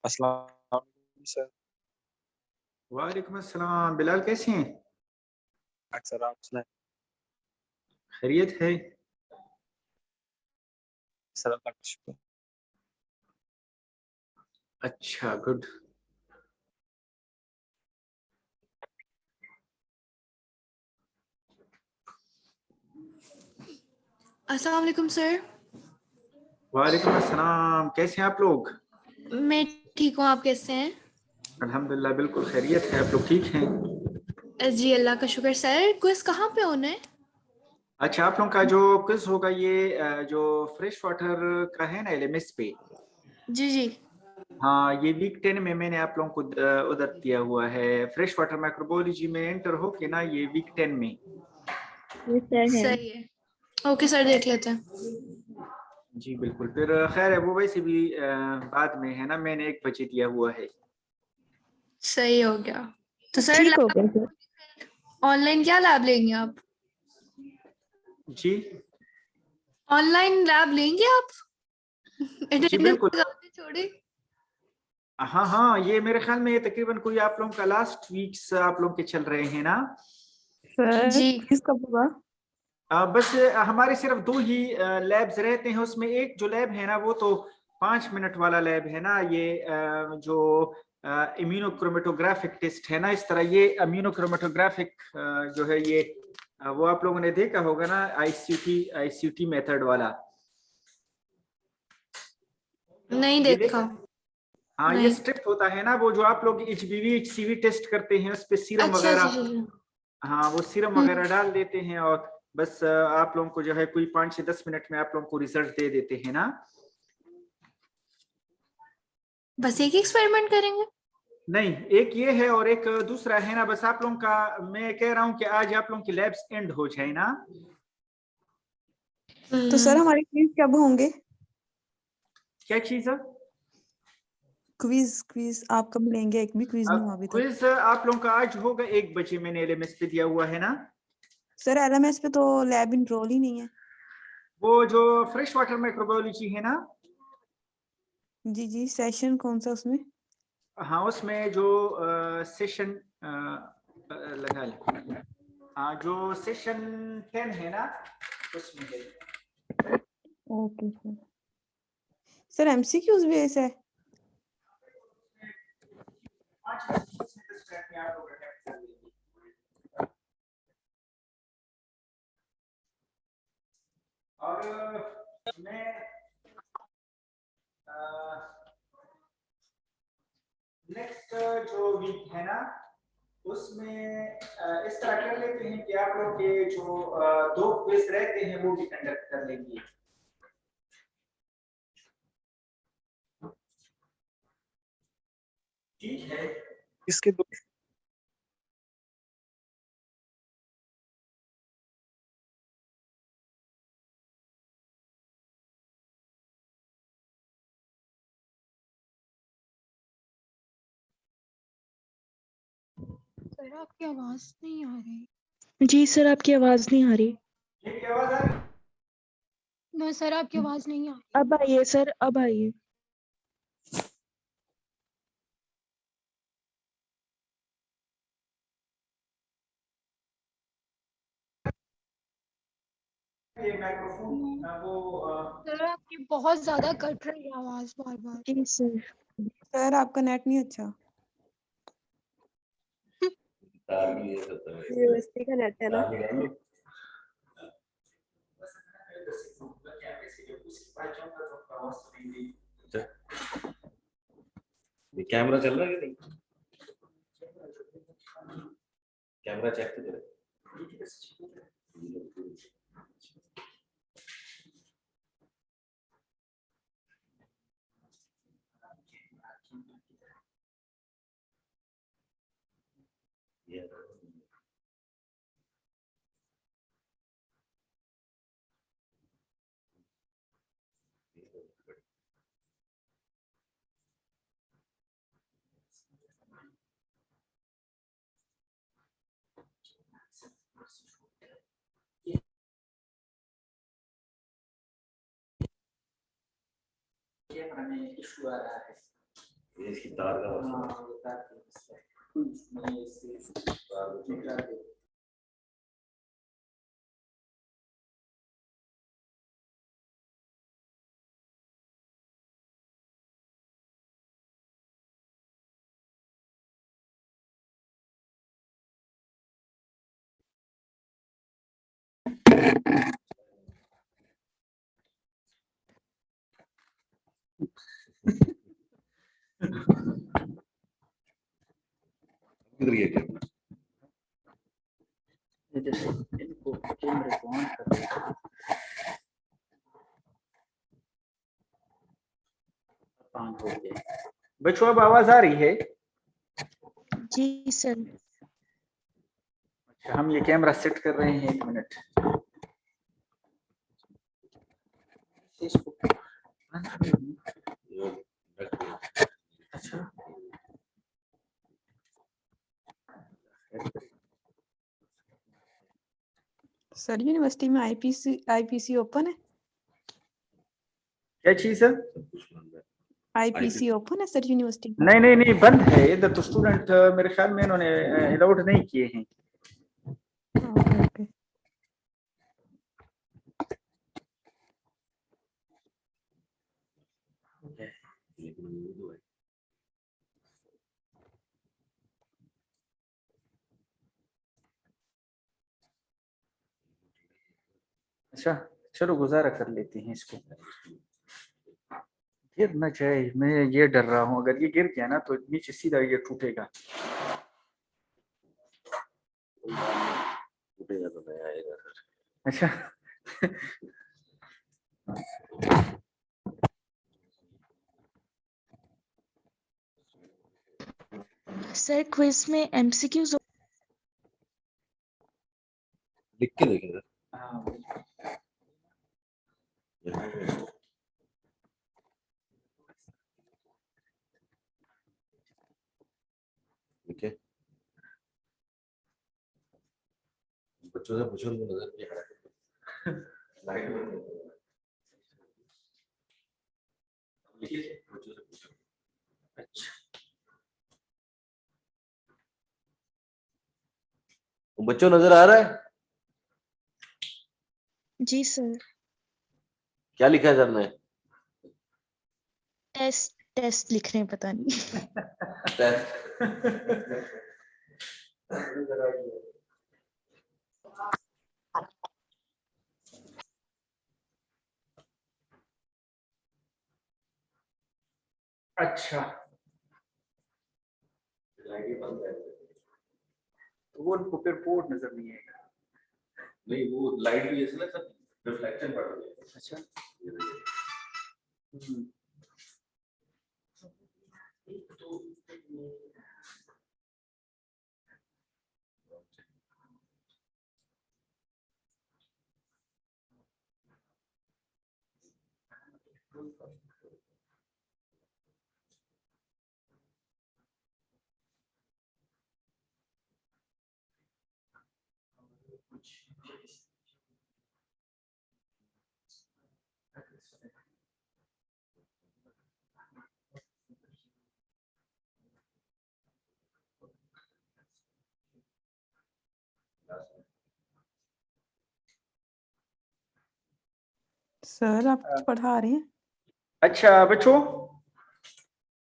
अस्सलाम वालेकुम सर। वालेकुम अस्सलाम। बिलाल कैसे हैं? अक्सर आप सुनाएँ। खैरियत है? सर अल्लाह का शुक्र। अच्छा, गुड। अस्सलाम वालेकुम सर। वालेकुम अस्सलाम। कैसे हैं आप लोग? मैं ठीक हूँ, आप कैसे हैं? अल्हम्दुलिल्लाह बिल्कुल खैरियत है। आप लोग ठीक हैं? जी अल्लाह का शुक्र। सर क्विज कहाँ पे होना है? अच्छा, आप लोगों का जो क्विज होगा ये जो फ्रेश वाटर का है ना एलएमएस पे। जी जी। हाँ, ये वीक 10 में मैंने आप लोगों को उधर दिया हुआ है। फ्रेश वाटर माइक्रोबायोलॉजी में एंटर हो के ना ये वीक 10 में। ये सर है। सही है। ओके सर, देख लेते हैं। जी बिल्कुल। फिर खैर है वो वैसे भी बाद में है ना, मैंने 1 बजे दिया हुआ है। सही हो गया। तो सर ठीक हो गया सर। ऑनलाइन क्या लैब लेंगे आप? जी ऑनलाइन लैब लेंगे आप? जी अटेंडेंस बिल्कुल। लगाते छोड़े। हाँ हाँ, ये मेरे ख्याल में ये तकरीबन कोई आप लोगों का लास्ट वीक्स आप लोग के चल रहे हैं ना। सर जी क्विज कब होगा? बस हमारे सिर्फ 2 ही लैब्स रहते हैं। उसमें एक जो लैब है ना वो तो 5 मिनट वाला लैब है ना। ये जो इम्यूनोक्रोमेटोग्राफिक टेस्ट है ना, इस तरह ये इम्यूनोक्रोमेटोग्राफिक जो है ये वो आप लोगों ने देखा होगा ना, आईसीटी मेथड वाला। नहीं ये देखा। देखा? हाँ, ये नहीं। स्ट्रिप्ट होता है ना, वो जो आप लोग एचबीवी एचसीवी टेस्ट करते हैं उस पे सीरम अच्छा अच्छा वगैरह। अच्छा। हाँ, वो सीरम वगैरह डाल देते हैं और बस आप लोगों को जो है कोई 5 से 10 मिनट में आप लोगों को रिजल्ट दे देते हैं ना। बस एक ही एक्सपेरिमेंट करेंगे? नहीं, एक ये है और एक दूसरा है ना। बस आप लोगों का मैं कह रहा हूँ कि आज आप लोगों की लैब्स एंड हो जाए ना। तो सर हमारे क्विज कब होंगे? क्या चीज है? क्विज क्विज आप कब लेंगे? एक भी क्विज नहीं हुआ अभी तक। क्विज आप लोगों का आज होगा 1 बजे, मैंने एलएमएस पे दिया हुआ है ना। सर एलएमएस पे तो लैब इनरोल ही नहीं है। वो जो फ्रेश वाटर माइक्रोबायोलॉजी है ना। जी जी, सेशन कौन सा उसमें? हाँ, उसमें जो सेशन लगा ले। हाँ, जो सेशन 10 है ना उसमें है। Okay sir. सर एमसीक्यूज भी ऐसा है? और मैं नेक्स्ट जो वीक है ना उसमें इस तरह कर लेते हैं कि आप लोग के जो 2 क्विज रहते हैं वो भी कंडक्ट कर लेंगे। ठीक है? इसके दो सर आपकी आवाज नहीं आ रही। जी सर आपकी आवाज नहीं आ रही। ठीक है, आवाज आ रही? नो सर आपकी आवाज नहीं आ रही। अब आइए सर, अब आइए। ये माइक्रोफोन वो सर आपकी बहुत ज्यादा कट रही है आवाज बार बार। जी सर। सर आपका नेट नहीं अच्छा। यूनिवर्सिटी का नेट है ना। ये कैमरा चल रहा है कि नहीं? कैमरा चेक तो करें। कैमरा में इशू आ रहा है। ये इसकी तार का मसला है। हाँ, बता के इसमें इससे निकाल दे। किधर गया कैमरा? इनको कैमरे को ऑन कर दे। ऑन हो गया। बच्चों अब आवाज आ रही है? जी सर। अच्छा, हम ये कैमरा सेट कर रहे हैं, 1 मिनट। इसको बंद कर दो। ये बैक पे। अच्छा, सर यूनिवर्सिटी में आईपीसी ओपन है? क्या चीज है? सब कुछ बंद है। आईपीसी ओपन है सर यूनिवर्सिटी में? नहीं नहीं नहीं, बंद है इधर तो। स्टूडेंट मेरे ख्याल में इन्होंने अलाउड नहीं किए हैं। Okay okay. लेकिन उर्दू है। अच्छा, चलो गुजारा कर लेते हैं इसको। गिर ना जाए, मैं ये डर रहा हूँ, अगर ये गिर गया ना तो नीचे सीधा ये टूटेगा। टूटेगा तो नया आएगा सर। अच्छा सर क्विज में एमसीक्यूज लिख के देखें सर। हाँ, यहाँ है। ठीक है। बच्चों से पूछो, उनको नजर नहीं आ रहा। लाइट बंद कर दो। लिखिए, बच्चों से पूछो। अच्छा, बच्चों नजर आ रहा है? जी सर। क्या लिखा है सर ने? टेस्ट टेस्ट लिख रहे हैं, पता नहीं। अच्छा, लाइट ही बंद है। तो वो उनको फिर बोर्ड नजर नहीं आएगा। नहीं, वो लाइट भी ऐसे ना सब रिफ्लेक्शन पड़ रही है। अच्छा, ये देखिए। हम्म, सर आप कुछ पढ़ा रहे हैं? अच्छा बच्चों,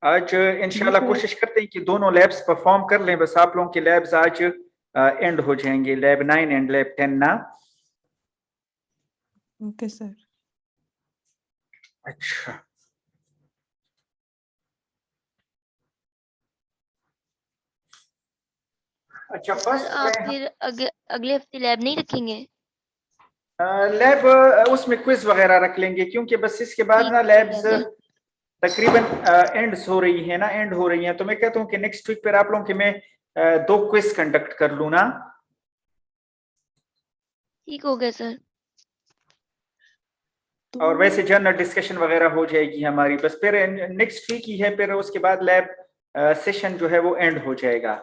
आज जी इंशाल्लाह सर। कोशिश करते हैं कि दोनों लैब्स परफॉर्म कर लें। बस आप लोगों के लैब्स आज एंड हो जाएंगे, लैब 9 एंड लैब 10 ना। Okay sir. अच्छा, अच्छा सर फर्स्ट आप फिर अगले हफ्ते लैब नहीं रखेंगे? लैब उसमें क्विज वगैरह रख लेंगे, क्योंकि बस इसके बाद ना ठीक लैब्स है सर। तकरीबन एंड्स हो रही है ना, एंड हो रही हैं। तो मैं कहता हूँ कि नेक्स्ट वीक पर आप लोगों के मैं 2 क्विज कंडक्ट कर लूँ ना। ठीक हो गया सर। और वैसे जनरल डिस्कशन वगैरह हो जाएगी हमारी। बस फिर नेक्स्ट वीक ही है, फिर उसके बाद लैब सेशन जो है वो एंड हो जाएगा।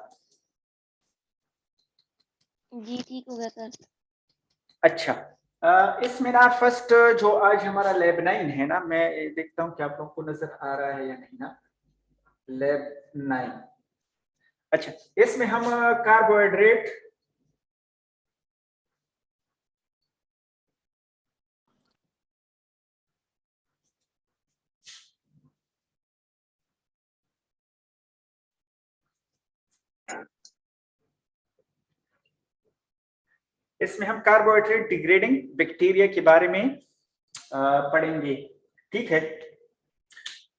जी ठीक हो गया सर। अच्छा, इसमें ना फर्स्ट जो आज हमारा लैब 9 है ना, मैं देखता हूँ कि आप लोगों को नजर आ रहा है या नहीं ना। लैब 9। अच्छा, इसमें हम कार्बोहाइड्रेट डिग्रेडिंग बैक्टीरिया के बारे में पढ़ेंगे, ठीक है।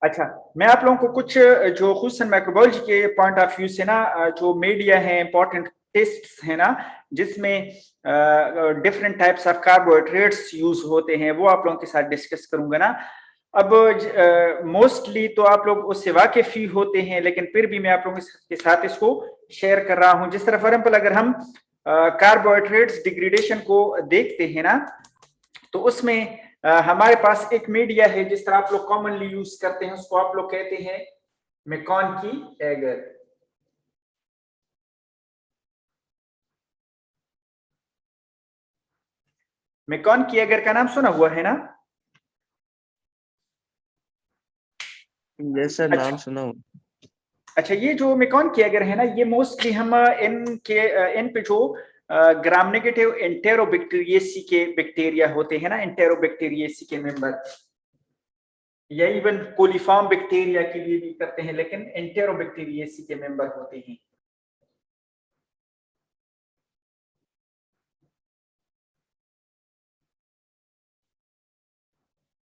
अच्छा, मैं आप लोगों को कुछ जो खुसूसन माइक्रोबायोलॉजी के पॉइंट ऑफ व्यू से ना जो मीडिया है, इंपॉर्टेंट टेस्ट्स है ना, जिसमें different types of carbohydrates use होते हैं, वो आप लोगों के साथ डिस्कस करूंगा ना। अब मोस्टली तो आप लोग उससे वाकिफ ही होते हैं, लेकिन फिर भी मैं आप लोगों के साथ इसको शेयर कर रहा हूं। जिस तरह फॉर एग्जाम्पल अगर हम कार्बोहाइड्रेट्स डिग्रेडेशन को देखते हैं ना, तो उसमें हमारे पास एक मीडिया है जिस तरह आप लोग कॉमनली यूज करते हैं, उसको आप लोग कहते हैं मैकॉनकी एगर। मैकॉनकी एगर का नाम सुना हुआ है ना? यस सर, नाम सुना हूँ। अच्छा, ये जो मैकॉनकी एगर है ना, ये मोस्टली हम इन पे जो ग्राम नेगेटिव एंटेरोबैक्टीरियेसी के बैक्टीरिया होते हैं ना, एंटेरोबैक्टीरियेसी के मेंबर, या इवन कोलिफॉर्म बैक्टीरिया के लिए भी करते हैं, लेकिन एंटेरोबैक्टीरियेसी के मेंबर होते हैं।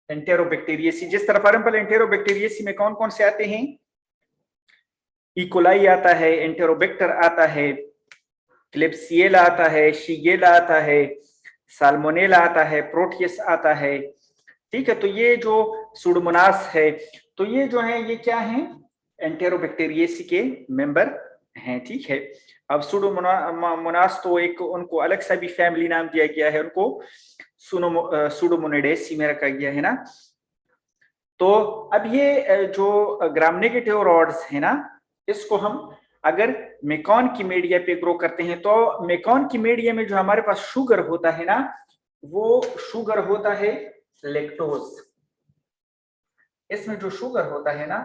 एंटेरोबैक्टीरियेसी, जिस तरह फॉर एग्जांपल एंटेरोबैक्टीरियेसी में कौन कौन से आते हैं? इकोलाई आता है, एंटेरोबैक्टर आता है, क्लिप्सिएला आता है, शिगेला आता है, साल्मोनेला आता है, प्रोटियस आता है, ठीक है। तो ये जो सुडोमोनास है, तो ये जो है ये क्या है? एंटेरोबैक्टीरियेसी के मेंबर हैं, ठीक है। अब सुडोमोनास तो एक उनको अलग सा भी फैमिली नाम दिया गया है, उनको सुडोमोनेडेसी में रखा गया है ना। तो अब ये जो ग्राम नेगेटिव रॉड्स है ना, इसको हम अगर मेकॉन की मीडिया पे ग्रो करते हैं, तो मेकॉन की मीडिया में जो हमारे पास शुगर होता है ना, वो शुगर होता है लैक्टोज। इसमें जो शुगर होता है ना,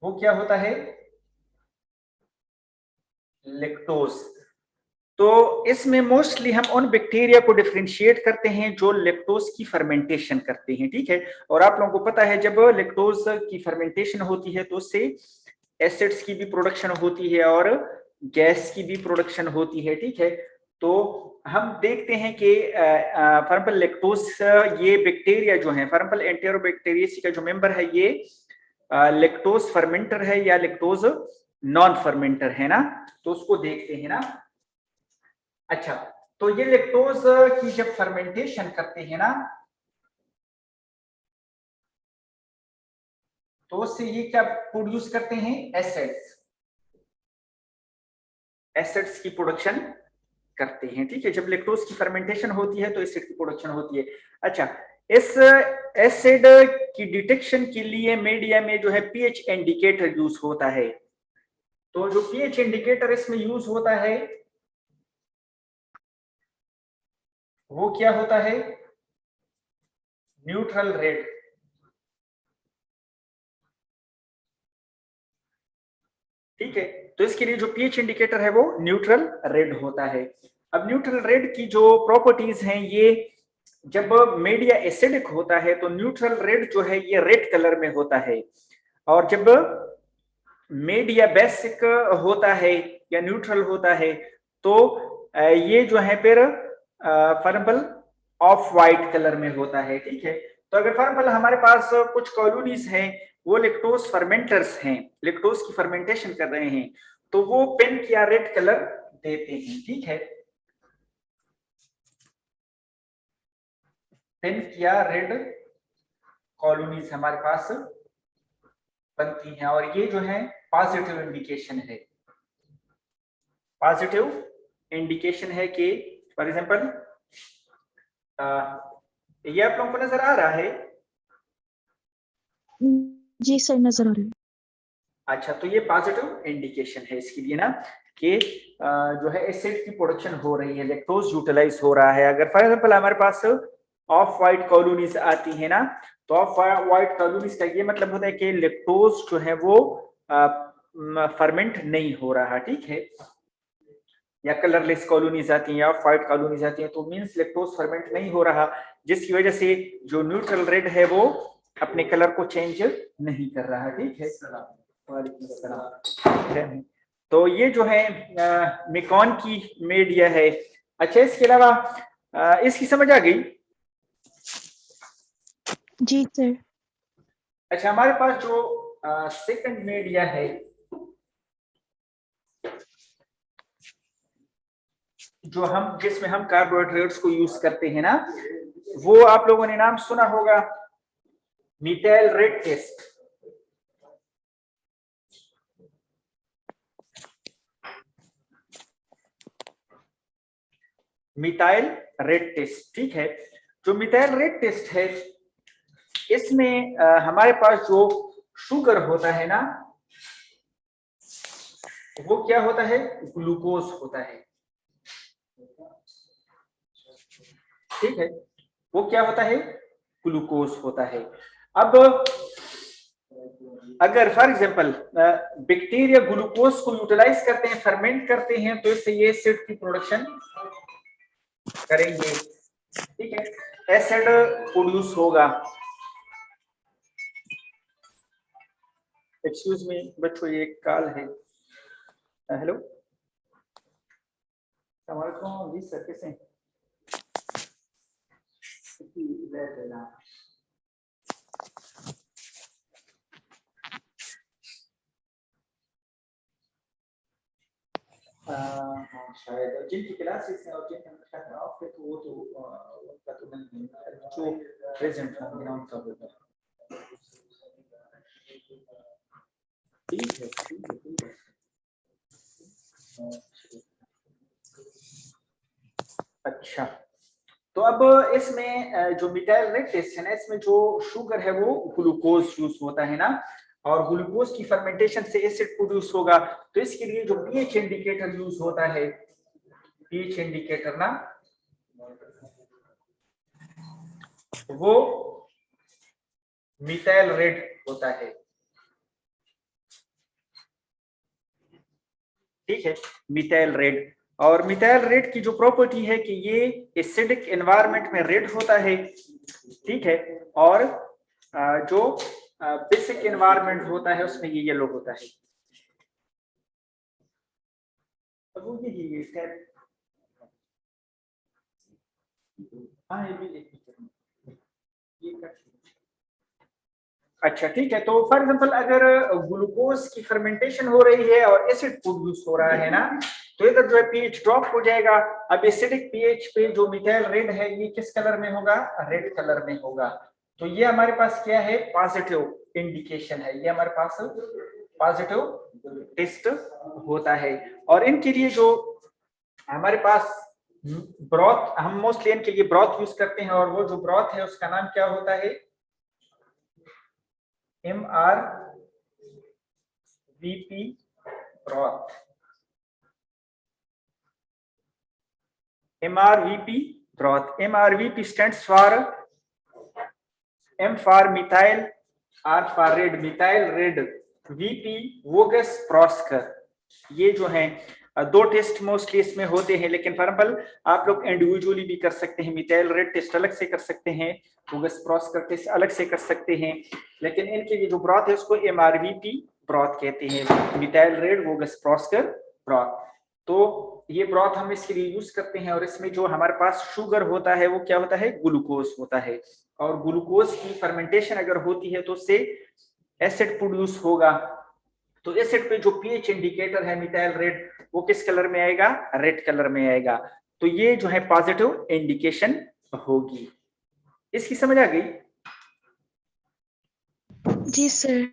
वो क्या होता है? लैक्टोज। तो इसमें मोस्टली हम उन बैक्टीरिया को डिफरेंशिएट करते हैं जो लैक्टोज की फर्मेंटेशन करते हैं, ठीक है। और आप लोगों को पता है जब लैक्टोज की फर्मेंटेशन होती है तो उससे एसिड्स की भी प्रोडक्शन होती है और गैस की भी प्रोडक्शन होती है, ठीक है। तो हम देखते हैं कि फॉर एग्जांपल लैक्टोज ये बैक्टीरिया जो है, फॉर एग्जांपल एंटेरोबैक्टीरियेसी का जो मेंबर है, ये लैक्टोज फर्मेंटर है या लैक्टोज नॉन फर्मेंटर है ना, तो उसको देखते हैं ना। अच्छा, तो ये लैक्टोज की जब फर्मेंटेशन करते हैं ना, तो उससे ये क्या प्रोड्यूस करते हैं? एसिड्स। एसिड्स की प्रोडक्शन करते हैं, ठीक है। जब लैक्टोज की फर्मेंटेशन होती है तो एसिड की प्रोडक्शन होती है। अच्छा, इस एसिड की डिटेक्शन के लिए मीडिया में जो है पीएच इंडिकेटर यूज होता है। तो जो पीएच इंडिकेटर इसमें यूज होता है वो क्या होता है? न्यूट्रल रेड, ठीक है। तो इसके लिए जो पीएच इंडिकेटर है वो न्यूट्रल रेड होता है। अब न्यूट्रल रेड की जो प्रॉपर्टीज हैं, ये जब मीडिया एसिडिक होता है तो न्यूट्रल रेड जो है ये रेड कलर में होता है, और जब मीडिया बेसिक होता है या न्यूट्रल होता है तो ये जो है फिर for example of white colour में होता है, ठीक है। तो अगर फॉर एग्जांपल हमारे पास कुछ कॉलोनीज हैं, वो लैक्टोज फर्मेंटर्स हैं, लैक्टोज की फर्मेंटेशन कर रहे हैं, तो वो पिंक या रेड कलर देते हैं, ठीक है। पिंक या रेड कॉलोनीज हमारे पास बनती हैं, और ये जो है पॉजिटिव इंडिकेशन है। पॉजिटिव इंडिकेशन है कि फॉर एग्जांपल ये आप लोगों को नजर आ रहा है? जी सर, नजर आ रहा है। अच्छा, तो ये पॉजिटिव इंडिकेशन है इसके लिए ना कि जो है एसिड की प्रोडक्शन हो रही है, लैक्टोज यूटिलाइज हो रहा है। अगर फॉर एग्जांपल हमारे पास ऑफ वाइट कॉलोनीज आती है ना, तो ऑफ वाइट कॉलोनीज का ये मतलब होता है कि लैक्टोज जो है वो फर्मेंट नहीं हो रहा, ठीक है, या कलरलेस कॉलोनीज आती हैं या व्हाइट कॉलोनीज आती हैं, तो मींस लैक्टोज फर्मेंट नहीं हो रहा, जिसकी वजह से जो न्यूट्रल रेड है वो अपने कलर को चेंज नहीं कर रहा, ठीक है। वालेकुम सलाम। तो ये जो है मेकॉन की मीडिया है। अच्छा, इसके अलावा इसकी समझ आ गई? जी सर। अच्छा, हमारे पास जो सेकंड मीडिया है, जो हम जिसमें हम कार्बोहाइड्रेट्स को यूज करते हैं ना, वो आप लोगों ने नाम सुना होगा, methyl red test. Methyl red test, ठीक है। जो मिथाइल रेड टेस्ट है, इसमें हमारे पास जो शुगर होता है ना, वो क्या होता है? ग्लूकोज होता है, ठीक है। वो क्या होता है? ग्लूकोज होता है। अब अगर फॉर एग्जांपल बैक्टीरिया ग्लूकोज को यूटिलाइज करते हैं, फर्मेंट करते हैं, तो इससे ये एसिड की प्रोडक्शन करेंगे, ठीक है, एसिड प्रोड्यूस होगा। एक्सक्यूज मी बच्चों, ये एक कॉल है। हेलो, अस्सलाम जी सर, कैसे हैं? हाँ, शायद जिनकी क्लासेस हैं और जिनका ऑफ है, तो वो तो उनका तो नहीं है, जो प्रेजेंट होंगे ना उनका होगा। ठीक है, ठीक है, ठीक है। अच्छा, तो अब इसमें जो मिथाइल रेड टेस्ट है ना, इसमें जो शुगर है वो ग्लूकोज यूज होता है ना, और ग्लूकोज की फर्मेंटेशन से एसिड प्रोड्यूस होगा। तो इसके लिए जो पीएच इंडिकेटर यूज होता है, पीएच इंडिकेटर ना, वो मिथाइल रेड होता है, ठीक है, मिथाइल रेड। और मिथाइल रेड की जो प्रॉपर्टी है कि ये एसिडिक एनवायरनमेंट में रेड होता है, ठीक है, और जो बेसिक एनवायरनमेंट होता है उसमें ये येलो होता है। अब वो ये टैब, हाँ, ये भी एक अच्छा, ठीक है। तो फॉर एग्जांपल अगर ग्लूकोज की फर्मेंटेशन हो रही है और एसिड प्रोड्यूस हो रहा है ना, तो इधर जो है पीएच ड्रॉप हो जाएगा। अब एसिडिक पीएच पे जो मिथाइल रेड है, ये किस कलर में होगा? रेड कलर में होगा। तो ये हमारे पास क्या है? पॉजिटिव इंडिकेशन है, ये हमारे पास पॉजिटिव टेस्ट होता है। और इनके लिए जो हमारे पास ब्रॉथ, हम मोस्टली इनके लिए ब्रॉथ यूज करते हैं, और वो जो ब्रॉथ है उसका नाम क्या होता है? MRVP broth. MRVP broth. MRVP stands for M for methyl, R for red, methyl red, VP Voges Proskauer. ये जो है दो टेस्ट मोस्टली इसमें होते हैं, लेकिन फॉर एग्जांपल आप लोग इंडिविजुअली भी कर सकते हैं। मिथाइल रेड टेस्ट अलग से कर सकते हैं, वोगस प्रॉस्कर टेस्ट अलग से कर सकते हैं, लेकिन इनके लिए जो ब्रॉथ है उसको MRVP ब्रॉथ कहते हैं, मिथाइल रेड वोगस प्रॉस्कर ब्रॉथ। तो ये ब्रॉथ हम इसके लिए यूज करते हैं, और इसमें जो हमारे पास शुगर होता है वो क्या होता है? ग्लूकोज होता है। और ग्लूकोज की फर्मेंटेशन अगर होती है तो उससे एसिड प्रोड्यूस होगा। तो एसिड पे जो पीएच इंडिकेटर है मिथाइल रेड, वो किस कलर में आएगा? रेड कलर में आएगा। तो ये जो है पॉजिटिव इंडिकेशन होगी। इसकी समझ आ गई? जी सर।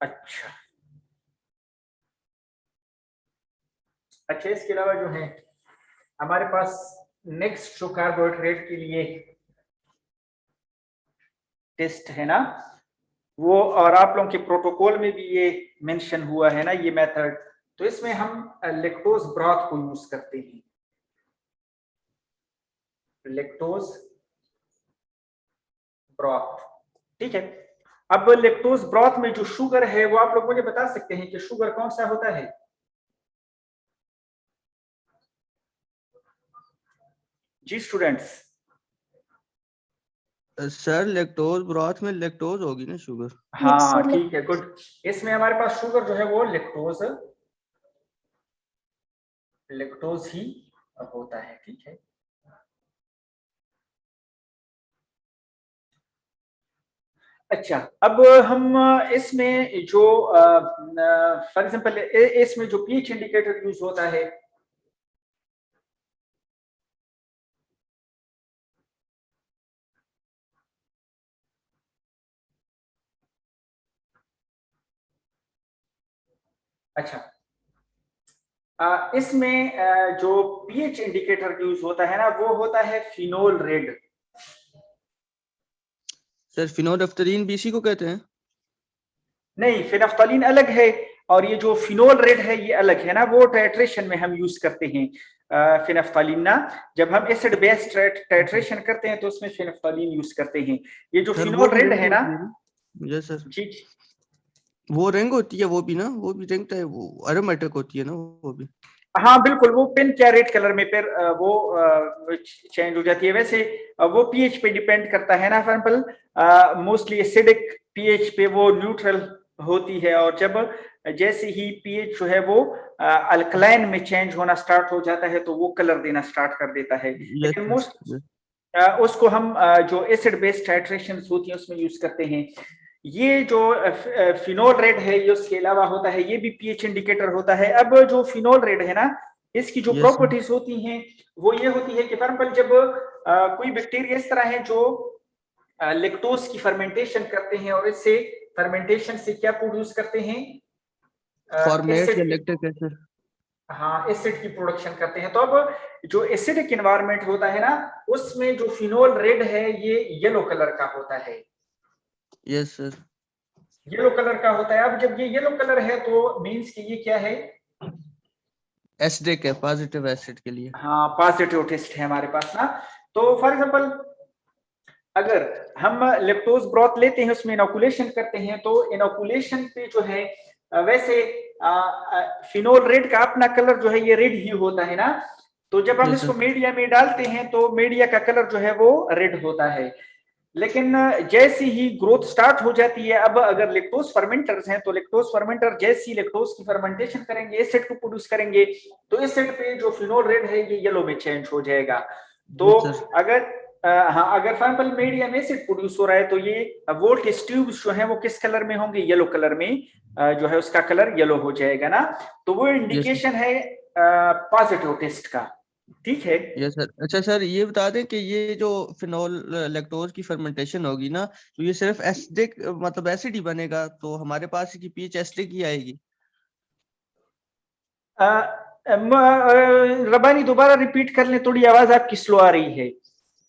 अच्छा, अच्छा, इसके अलावा जो है हमारे पास नेक्स्ट जो कार्बोहाइड्रेट के लिए टेस्ट है ना, वो, और आप लोगों के प्रोटोकॉल में भी ये मेंशन हुआ है ना ये मेथड, तो इसमें हम लैक्टोज ब्रॉथ को यूज करते हैं। लैक्टोज ब्रॉथ, ठीक है। अब लेक्टोज ब्रॉथ में जो शुगर है वो आप लोग मुझे बता सकते हैं कि शुगर कौन सा होता है? जी स्टूडेंट्स। सर लैक्टोज ब्रॉथ में लैक्टोज होगी ना शुगर। हाँ ठीक है, गुड। इसमें हमारे पास शुगर जो है वो लेक्टोज ही होता है, ठीक है। अच्छा, अब हम इसमें जो फॉर एग्जांपल इसमें जो पीएच इंडिकेटर यूज होता है, अच्छा इसमें जो पीएच इंडिकेटर यूज होता है ना वो होता है फिनोल रेड। सर फिनोल्फ्थालीन भी इसी को कहते हैं? नहीं, फिनाफ्थालीन अलग है और ये जो फिनोल रेड है ये अलग है ना, वो टाइट्रेशन में हम यूज करते हैं फिनाफ्थालीन ना। जब हम एसिड बेस टाइट्रेशन करते हैं तो उसमें फिनाफ्थालीन यूज करते हैं। ये जो फिनोल रेड है ना, यस सर, जी वो रिंग होती है वो भी ना, वो भी रिंग टाइप वो एरोमेटिक होती है ना वो भी। हाँ बिल्कुल, वो पिन क्या रेड कलर में फिर वो चेंज हो जाती है। वैसे वो पीएच पे डिपेंड करता है ना, for example mostly acidic pH पे वो न्यूट्रल होती है, और जब जैसे ही पीएच जो है वो अल्कलाइन में चेंज होना स्टार्ट हो जाता है तो वो कलर देना स्टार्ट कर देता है। लेकिन मोस्ट उसको हम जो एसिड बेस्ड टाइट्रेशन होती है उसमें यूज करते हैं। ये जो फिनोल रेड है ये उसके अलावा होता है, ये भी पीएच इंडिकेटर होता है। अब जो फिनोल रेड है ना, इसकी जो प्रॉपर्टीज होती हैं वो ये होती है कि फॉर एग्जांपल जब कोई बैक्टीरिया इस तरह है जो लेक्टोज की फर्मेंटेशन करते हैं और इससे फर्मेंटेशन से क्या प्रोड्यूस करते हैं? फॉर्मेट या लैक्टिक एसिड। हाँ, एसिड की प्रोडक्शन करते हैं। तो अब जो एसिडिक एनवायरनमेंट होता है ना उसमें जो फिनोल रेड है ये येलो कलर का होता है। यस सर, येलो कलर का होता है। अब जब ये येलो कलर है तो मींस कि ये क्या है? एसिडिक है, पॉजिटिव एसिड के लिए। हाँ, पॉजिटिव टेस्ट है हमारे पास ना। तो फॉर एग्जांपल अगर हम लेक्टोज ब्रॉथ लेते हैं उसमें इनोकुलेशन करते हैं तो इनोकुलेशन पे जो है वैसे फिनोल रेड का अपना कलर जो है ये रेड ही होता है ना। तो जब हम इसको मीडिया में डालते हैं तो मीडिया का कलर जो है वो रेड होता है। लेकिन जैसे ही ग्रोथ स्टार्ट हो जाती है, अब अगर लेक्टोज फर्मेंटर्स हैं तो लेक्टोज फर्मेंटर जैसी लेक्टोज की फर्मेंटेशन करेंगे, एसिड को प्रोड्यूस करेंगे, तो एसिड पे जो फिनोल रेड है ये येलो में चेंज हो जाएगा। तो अगर हाँ, अगर फॉर एग्जांपल मीडिया में एसिड प्रोड्यूस हो रहा है तो ये वो टेस्ट ट्यूब्स जो है वो किस कलर में होंगे? येलो कलर में जो है उसका कलर येलो हो जाएगा ना। तो वो इंडिकेशन है पॉजिटिव टेस्ट का, ठीक है। Yes sir. अच्छा सर, ये बता दें कि ये जो फिनोल लैक्टोज की फर्मेंटेशन होगी ना, तो ये सिर्फ एसिडिक मतलब एसिड ही बनेगा, तो हमारे पास की पीएच एसिडिक ही आएगी? रबानी दोबारा रिपीट कर लें, थोड़ी आवाज आपकी स्लो आ रही है।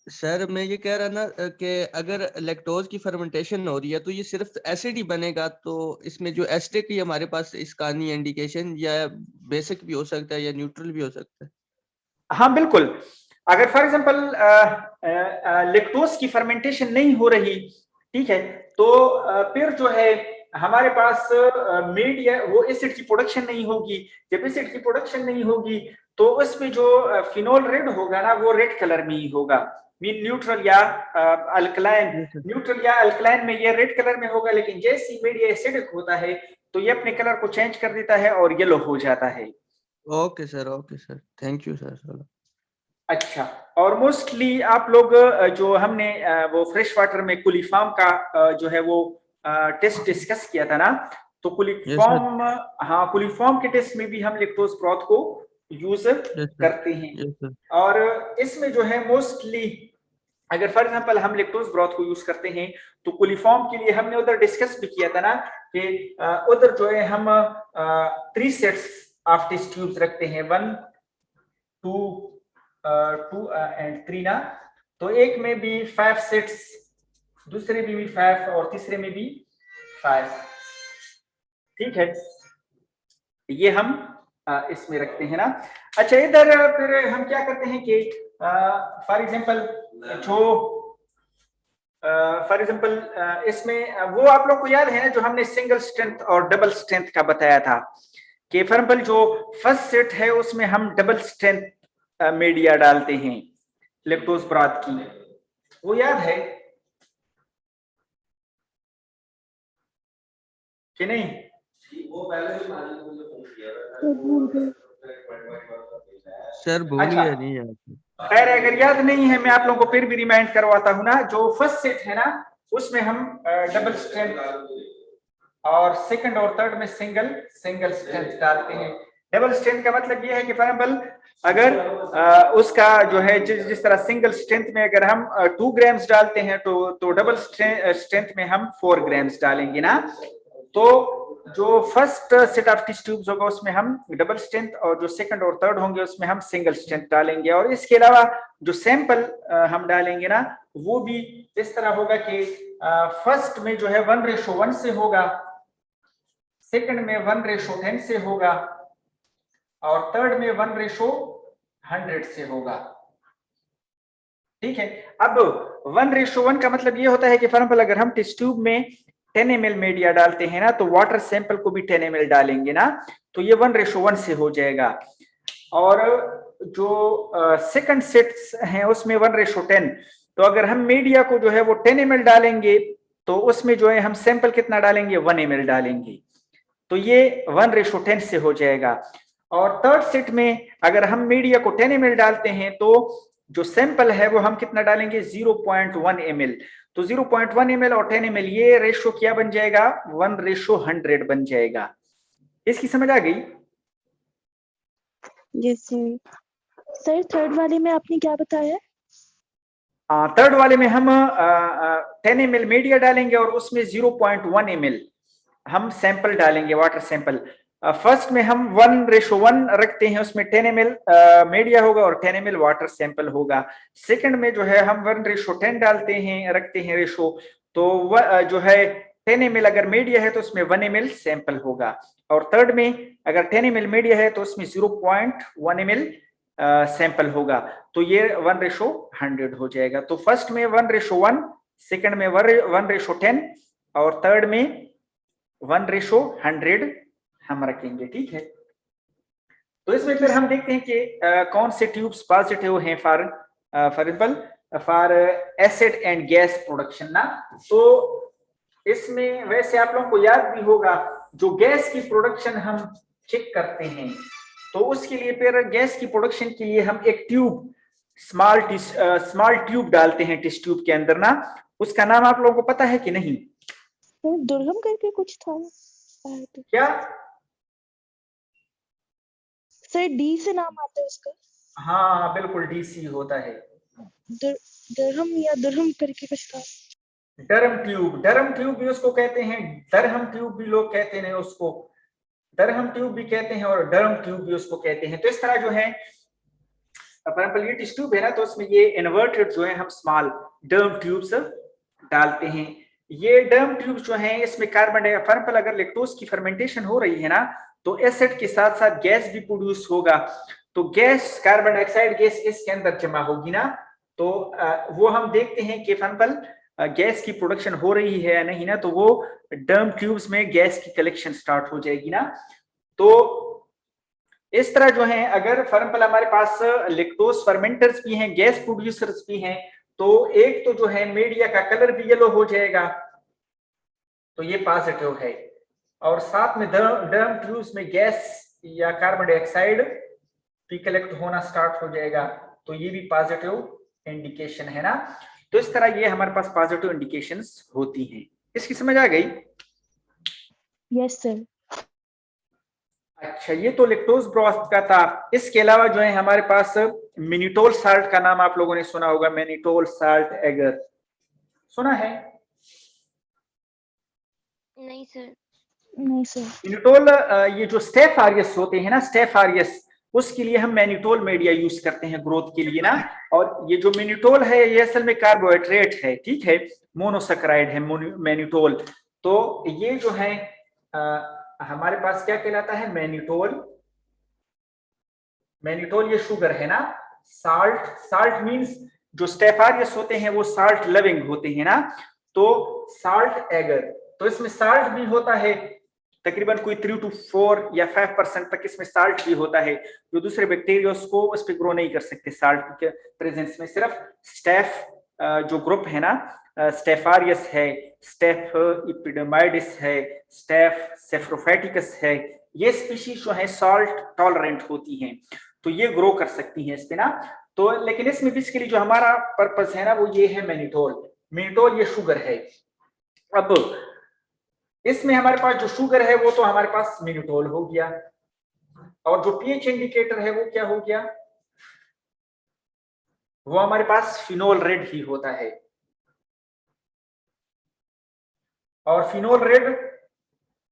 सर मैं ये कह रहा ना कि अगर लैक्टोज की फर्मेंटेशन हो रही है तो ये सिर्फ एसिड ही बनेगा, तो इसमें जो एसिडिक ही हमारे पास इसका नहीं इंडिकेशन, या बेसिक भी हो सकता है या न्यूट्रल भी हो सकता है? हाँ बिल्कुल, अगर फॉर एग्जांपल लेक्टोज की फर्मेंटेशन नहीं हो रही, ठीक है, तो फिर जो है हमारे पास मीडिया वो एसिड की प्रोडक्शन नहीं होगी। जब एसिड की प्रोडक्शन नहीं होगी तो उसमें जो फिनोल रेड होगा ना वो रेड कलर में ही होगा। मीन न्यूट्रल या अल्कलाइन में ये रेड कलर में होगा। लेकिन जैसे ही मीडिया एसिडिक होता है तो ये अपने कलर को चेंज कर देता है और येलो हो जाता है। Okay sir, thank you sir. अच्छा, और मोस्टली आप लोग जो हमने वो फ्रेश वाटर में कुलीफॉर्म का जो है वो टेस्ट डिस्कस किया था ना, तो कुलीफॉर्म, हाँ कुलीफॉर्म के टेस्ट में भी हम लेक्टोज ब्रॉथ को यूज करते हैं। और इसमें जो है मोस्टली अगर फॉर एग्जांपल हम लेक्टोज ब्रॉथ को यूज करते हैं तो कुलीफॉर्म के लिए हमने उधर डिस्कस भी किया था ना कि उधर जो है हम 3 सेट्स ऑफ टेस्ट ट्यूब्स रखते हैं, 1 2 एंड 3 ना। तो एक में भी 5 सेट्स, दूसरे में भी 5 और तीसरे में भी 5, ठीक है, ये हम इसमें रखते हैं ना। अच्छा, इधर फिर हम क्या करते हैं कि फॉर एग्जांपल जो फॉर एग्जाम्पल इसमें वो आप लोग को याद है जो हमने सिंगल स्ट्रेंथ और डबल स्ट्रेंथ का बताया था कि फॉर एग्जाम्पल जो फर्स्ट सेट है उसमें हम डबल स्ट्रेंथ मीडिया डालते हैं लैक्टोज ब्रॉथ की, वो याद है कि नहीं? वो पहले भी मान लीजिए मुझे फोन किया था सर भूल अच्छा। गया नहीं याद। खैर अगर याद नहीं है मैं आप लोगों को फिर भी रिमाइंड करवाता हूं ना, जो फर्स्ट सेट है ना उसमें हम डबल स्ट्रेंथ और सेकंड और थर्ड में सिंगल स्ट्रेंथ डालते हैं। डबल स्ट्रेंथ का मतलब ये है कि फॉर एग्जाम्पल अगर उसका जो है जिस तरह सिंगल स्ट्रेंथ में अगर हम 2 ग्राम्स डालते हैं तो डबल स्ट्रेंथ में हम 4 ग्राम्स डालेंगे ना। तो जो first set of test tubes होगा उसमें हम डबल स्ट्रेंथ और जो सेकंड और थर्ड होंगे उसमें हम सिंगल स्ट्रेंथ डालेंगे। और इसके अलावा जो सैंपल हम डालेंगे ना वो भी इस तरह होगा कि फर्स्ट में जो है 1:1 से होगा, सेकंड में 1:10 से होगा और थर्ड में 1:100 से होगा। ठीक है, अब 1:1 का मतलब ये होता है कि फॉर एग्जाम्पल अगर हम टेस्ट ट्यूब में 10 ml मीडिया डालते हैं ना तो वाटर सैंपल को भी 10 ml डालेंगे ना तो ये 1:1 से हो जाएगा। और जो सेकंड सेट्स हैं उसमें 1:10, तो अगर हम मीडिया को जो है वो 10 ml डालेंगे तो उसमें जो है हम सैंपल कितना डालेंगे 1 ml डालेंगे, तो ये 1:10 से हो जाएगा। और थर्ड सेट में अगर हम मीडिया को 10 ml डालते हैं तो जो सैंपल है वो हम कितना डालेंगे 0.1 ml, तो 0.1 ml और 10 ml ये रेशो क्या बन जाएगा 1:100 बन जाएगा। इसकी समझ आ गई? Yes sir. सर थर्ड वाले में आपने क्या बताया? थर्ड वाले में हम 10 ml मीडिया डालेंगे और उसमें 0.1 ml हम सैंपल डालेंगे वाटर सैंपल। फर्स्ट में हम 1:1 रखते हैं, उसमें 10 ml मीडिया होगा और 10 ml वाटर सैंपल होगा। सेकंड में जो है हम 1:10 डालते हैं रखते हैं रेशो, तो जो है 10 ml अगर मीडिया है तो उसमें 1 ml सैंपल होगा। और थर्ड में अगर 10 ml मीडिया है तो उसमें 0.1 ml सैंपल होगा, तो ये 1:100 हो जाएगा। तो फर्स्ट में 1:1, सेकंड में 1:10 और थर्ड में 1:100 हम रखेंगे। ठीक है, तो इसमें फिर हम देखते हैं कि कौन से ट्यूब्स पॉजिटिव हैं for example for acid and gas production ना। तो इसमें वैसे आप लोगों को याद भी होगा जो गैस की प्रोडक्शन हम चेक करते हैं तो उसके लिए फिर गैस की प्रोडक्शन के लिए हम एक ट्यूब स्मॉल ट्यूब डालते हैं टेस्ट ट्यूब के अंदर ना, उसका नाम आप लोगों को पता है कि नहीं? सर दुर्गम करके कुछ था क्या सर? डी से नाम आता है उसका। हाँ बिल्कुल डीसी होता है। दरहम या दुर्गम करके कुछ था। डरम ट्यूब भी उसको कहते हैं, दरहम ट्यूब भी लोग कहते हैं उसको, दरहम ट्यूब भी कहते हैं और डरम ट्यूब भी उसको कहते हैं। तो इस तरह जो है फॉर एग्जांपल ये टेस्ट ट्यूब है ना तो उसमें ये इन्वर्टेड जो है हम स्मॉल डर्म ट्यूब्स डालते हैं। ये डर्म ट्यूब्स जो हैं इसमें कार्बन डाइऑक्साइड अगर लैक्टोज की फर्मेंटेशन हो रही है ना तो एसिड के साथ साथ गैस भी प्रोड्यूस होगा, तो गैस कार्बन डाइऑक्साइड गैस इसके अंदर जमा होगी ना, तो वो हम देखते हैं कि फॉर एग्जांपल गैस की प्रोडक्शन हो रही है या नहीं ना, तो वो डर्म ट्यूब्स में गैस की कलेक्शन स्टार्ट हो जाएगी ना। तो इस तरह जो है अगर फॉर एग्जांपल हमारे पास लैक्टोज फर्मेंटर्स भी हैं गैस प्रोड्यूसर्स भी हैं तो एक तो जो है मीडिया का कलर भी येलो हो जाएगा, तो ये पॉजिटिव है। और साथ में डर्म ट्यूब्स में गैस या कार्बन डाइऑक्साइड भी कलेक्ट होना स्टार्ट हो जाएगा, तो ये भी पॉजिटिव इंडिकेशन है ना। तो इस तरह ये हमारे पास पॉजिटिव इंडिकेशंस होती हैं। इसकी समझ आ गई? Yes sir. अच्छा, ये तो लैक्टोज ब्रॉथ का था। इसके अलावा जो है हमारे पास मिनिटोल साल्ट का नाम आप लोगों ने सुना होगा, मिनिटोल साल्ट एगर सुना है? नहीं सर। नहीं सर। मिनिटोल ये जो स्टेफ आरियस होते हैं ना, स्टेफ आरियस, उसके लिए हम मैनिटोल मीडिया यूज करते हैं ग्रोथ के लिए ना। और ये जो मिनिटोल है ये असल में कार्बोहाइड्रेट है, ठीक है, मोनोसैकेराइड है मैनिटोल। तो ये जो है हमारे पास क्या कहलाता है मैनिटोल। मैनिटोल ये शुगर है ना, साल्ट मींस जो स्टेफारियस होते हैं वो साल्ट लविंग होते हैं ना, तो साल्ट एगर, तो इसमें साल्ट भी होता है, तकरीबन कोई 3 to 4 या 5% तक इसमें साल्ट भी होता है, जो दूसरे बैक्टीरिया को उस पर ग्रो नहीं कर सकते साल्ट के प्रेजेंस में। सिर्फ स्टेफ जो ग्रुप है ना, स्टेफारियस है, स्टेफ एपिडर्माइडिस है, स्टेफ सेफ्रोफेटिकस है, ये स्पीशीज जो है सॉल्ट टॉलरेंट होती हैं, तो ये ग्रो कर सकती हैं इस पे ना। तो लेकिन इसमें बेसिकली जो हमारा पर्पस है ना वो ये है मैनिटोल। मैनिटोल ये शुगर है। अब इसमें हमारे पास जो शुगर है वो तो हमारे पास मैनिटोल हो गया, और जो पीएच इंडिकेटर है वो क्या हो गया, वो हमारे पास फिनोल रेड ही होता है। और फिनोल रेड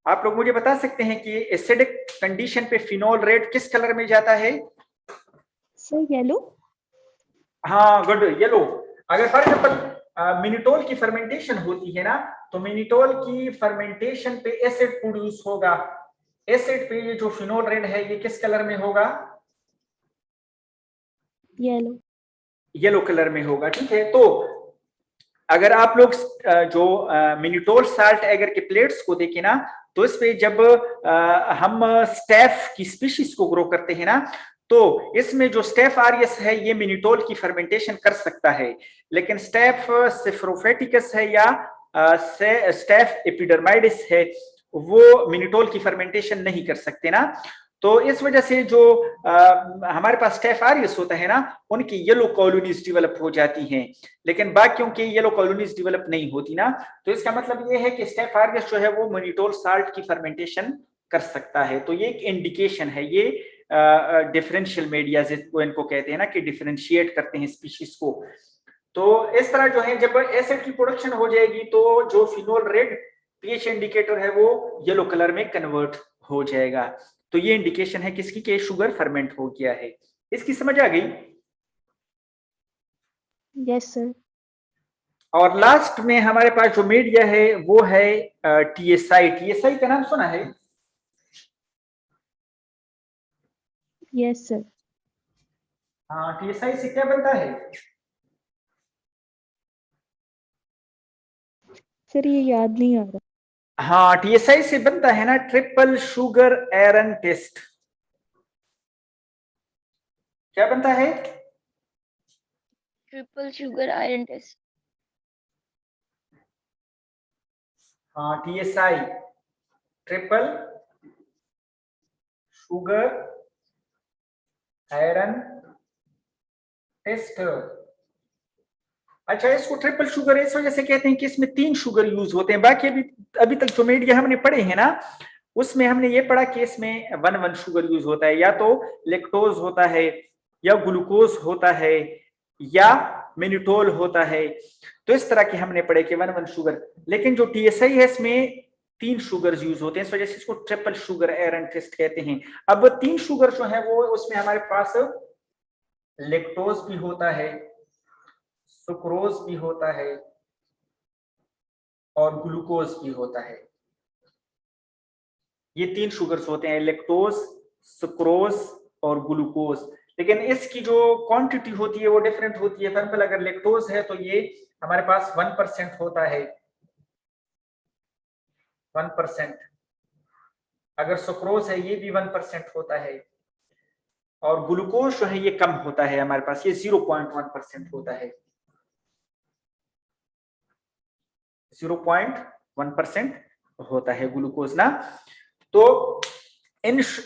आप लोग मुझे बता सकते हैं कि एसिडिक कंडीशन पे फिनोल रेड किस कलर में जाता है? Sir yellow. हाँ गुड, येलो। अगर फॉर एग्जाम्पल मिनिटोल की फर्मेंटेशन होती है ना, तो मिनिटोल की फर्मेंटेशन पे एसिड प्रोड्यूस होगा, एसिड पे ये जो फिनोल रेड है ये किस कलर में होगा? येलो। येलो कलर में होगा, ठीक है। तो अगर आप लोग जो मिनिटोल साल्ट एगर के प्लेट्स को देखें ना, तो इस पे जब हम स्टेफ की स्पीशीज को ग्रो करते हैं ना, तो इसमें जो स्टेफ आरियस है ये मिनिटोल की फर्मेंटेशन कर सकता है, लेकिन स्टेफ सेफ्रोफेटिकस है या स्टेफ एपिडर्माइडिस है वो मिनिटोल की फर्मेंटेशन नहीं कर सकते ना। तो इस वजह से जो हमारे पास स्टेफ आरियस होता है ना, उनकी येलो कॉलोनीज डेवलप हो जाती हैं, लेकिन बाकियों की येलो कॉलोनीज डेवलप नहीं होती ना। तो इसका मतलब ये है कि स्टेफ आरियस जो है वो मिनिटोल साल्ट की फर्मेंटेशन कर सकता है। तो ये एक इंडिकेशन है, ये डिफरेंशियल मीडिया जिसको इनको कहते हैं ना, कि डिफरेंशिएट करते हैं स्पीशीज को। तो इस तरह जो है जब एसिड की प्रोडक्शन हो जाएगी तो जो फिनोल रेड पीएच इंडिकेटर है वो येलो कलर में कन्वर्ट हो जाएगा। तो ये इंडिकेशन है किसकी, के शुगर फर्मेंट हो गया है। इसकी समझ आ गई? Yes sir. और लास्ट में हमारे पास जो मीडिया है वो है टीएसआई। टीएसआई का नाम सुना है? Yes sir. हाँ, टीएसआई से क्या बनता है? सर ये याद नहीं आ रहा। हाँ, टीएसआई से बनता है ना ट्रिपल शुगर आयरन टेस्ट। क्या बनता है? Triple sugar iron test. हाँ, TSI triple sugar iron test. अच्छा, इसको ट्रिपल शुगर इस वजह से कहते हैं कि इसमें 3 शुगर यूज होते हैं। बाकी अभी तक जो मीडिया हमने पढ़े हैं ना, उसमें हमने ये पढ़ा कि इसमें 1 शुगर यूज होता है, या तो लैक्टोज होता है, या ग्लूकोज होता है, या मिनिटोल होता है। तो इस तरह के हमने पढ़े कि 1 शुगर। लेकिन जो टीएसआई है इसमें 3 शुगर यूज होते हैं, इस वजह से इसको ट्रिपल शुगर आयरन टेस्ट कहते हैं। अब 3 शुगर जो है वो उसमें हमारे पास लैक्टोज भी होता है, सुक्रोज भी होता है, और ग्लूकोज भी होता है। ये 3 शुगर्स होते हैं, लैक्टोज, सुक्रोज और ग्लूकोज। लेकिन इसकी जो क्वांटिटी होती है वो डिफरेंट होती है। फॉर एग्जांपल अगर लैक्टोज है तो ये हमारे पास 1% होता है, 1%। अगर सुक्रोज है ये भी 1% होता है, और ग्लूकोज जो है ये कम होता है, हमारे पास ये 0.1% होता है, 0.1% होता है ग्लूकोज ना। तो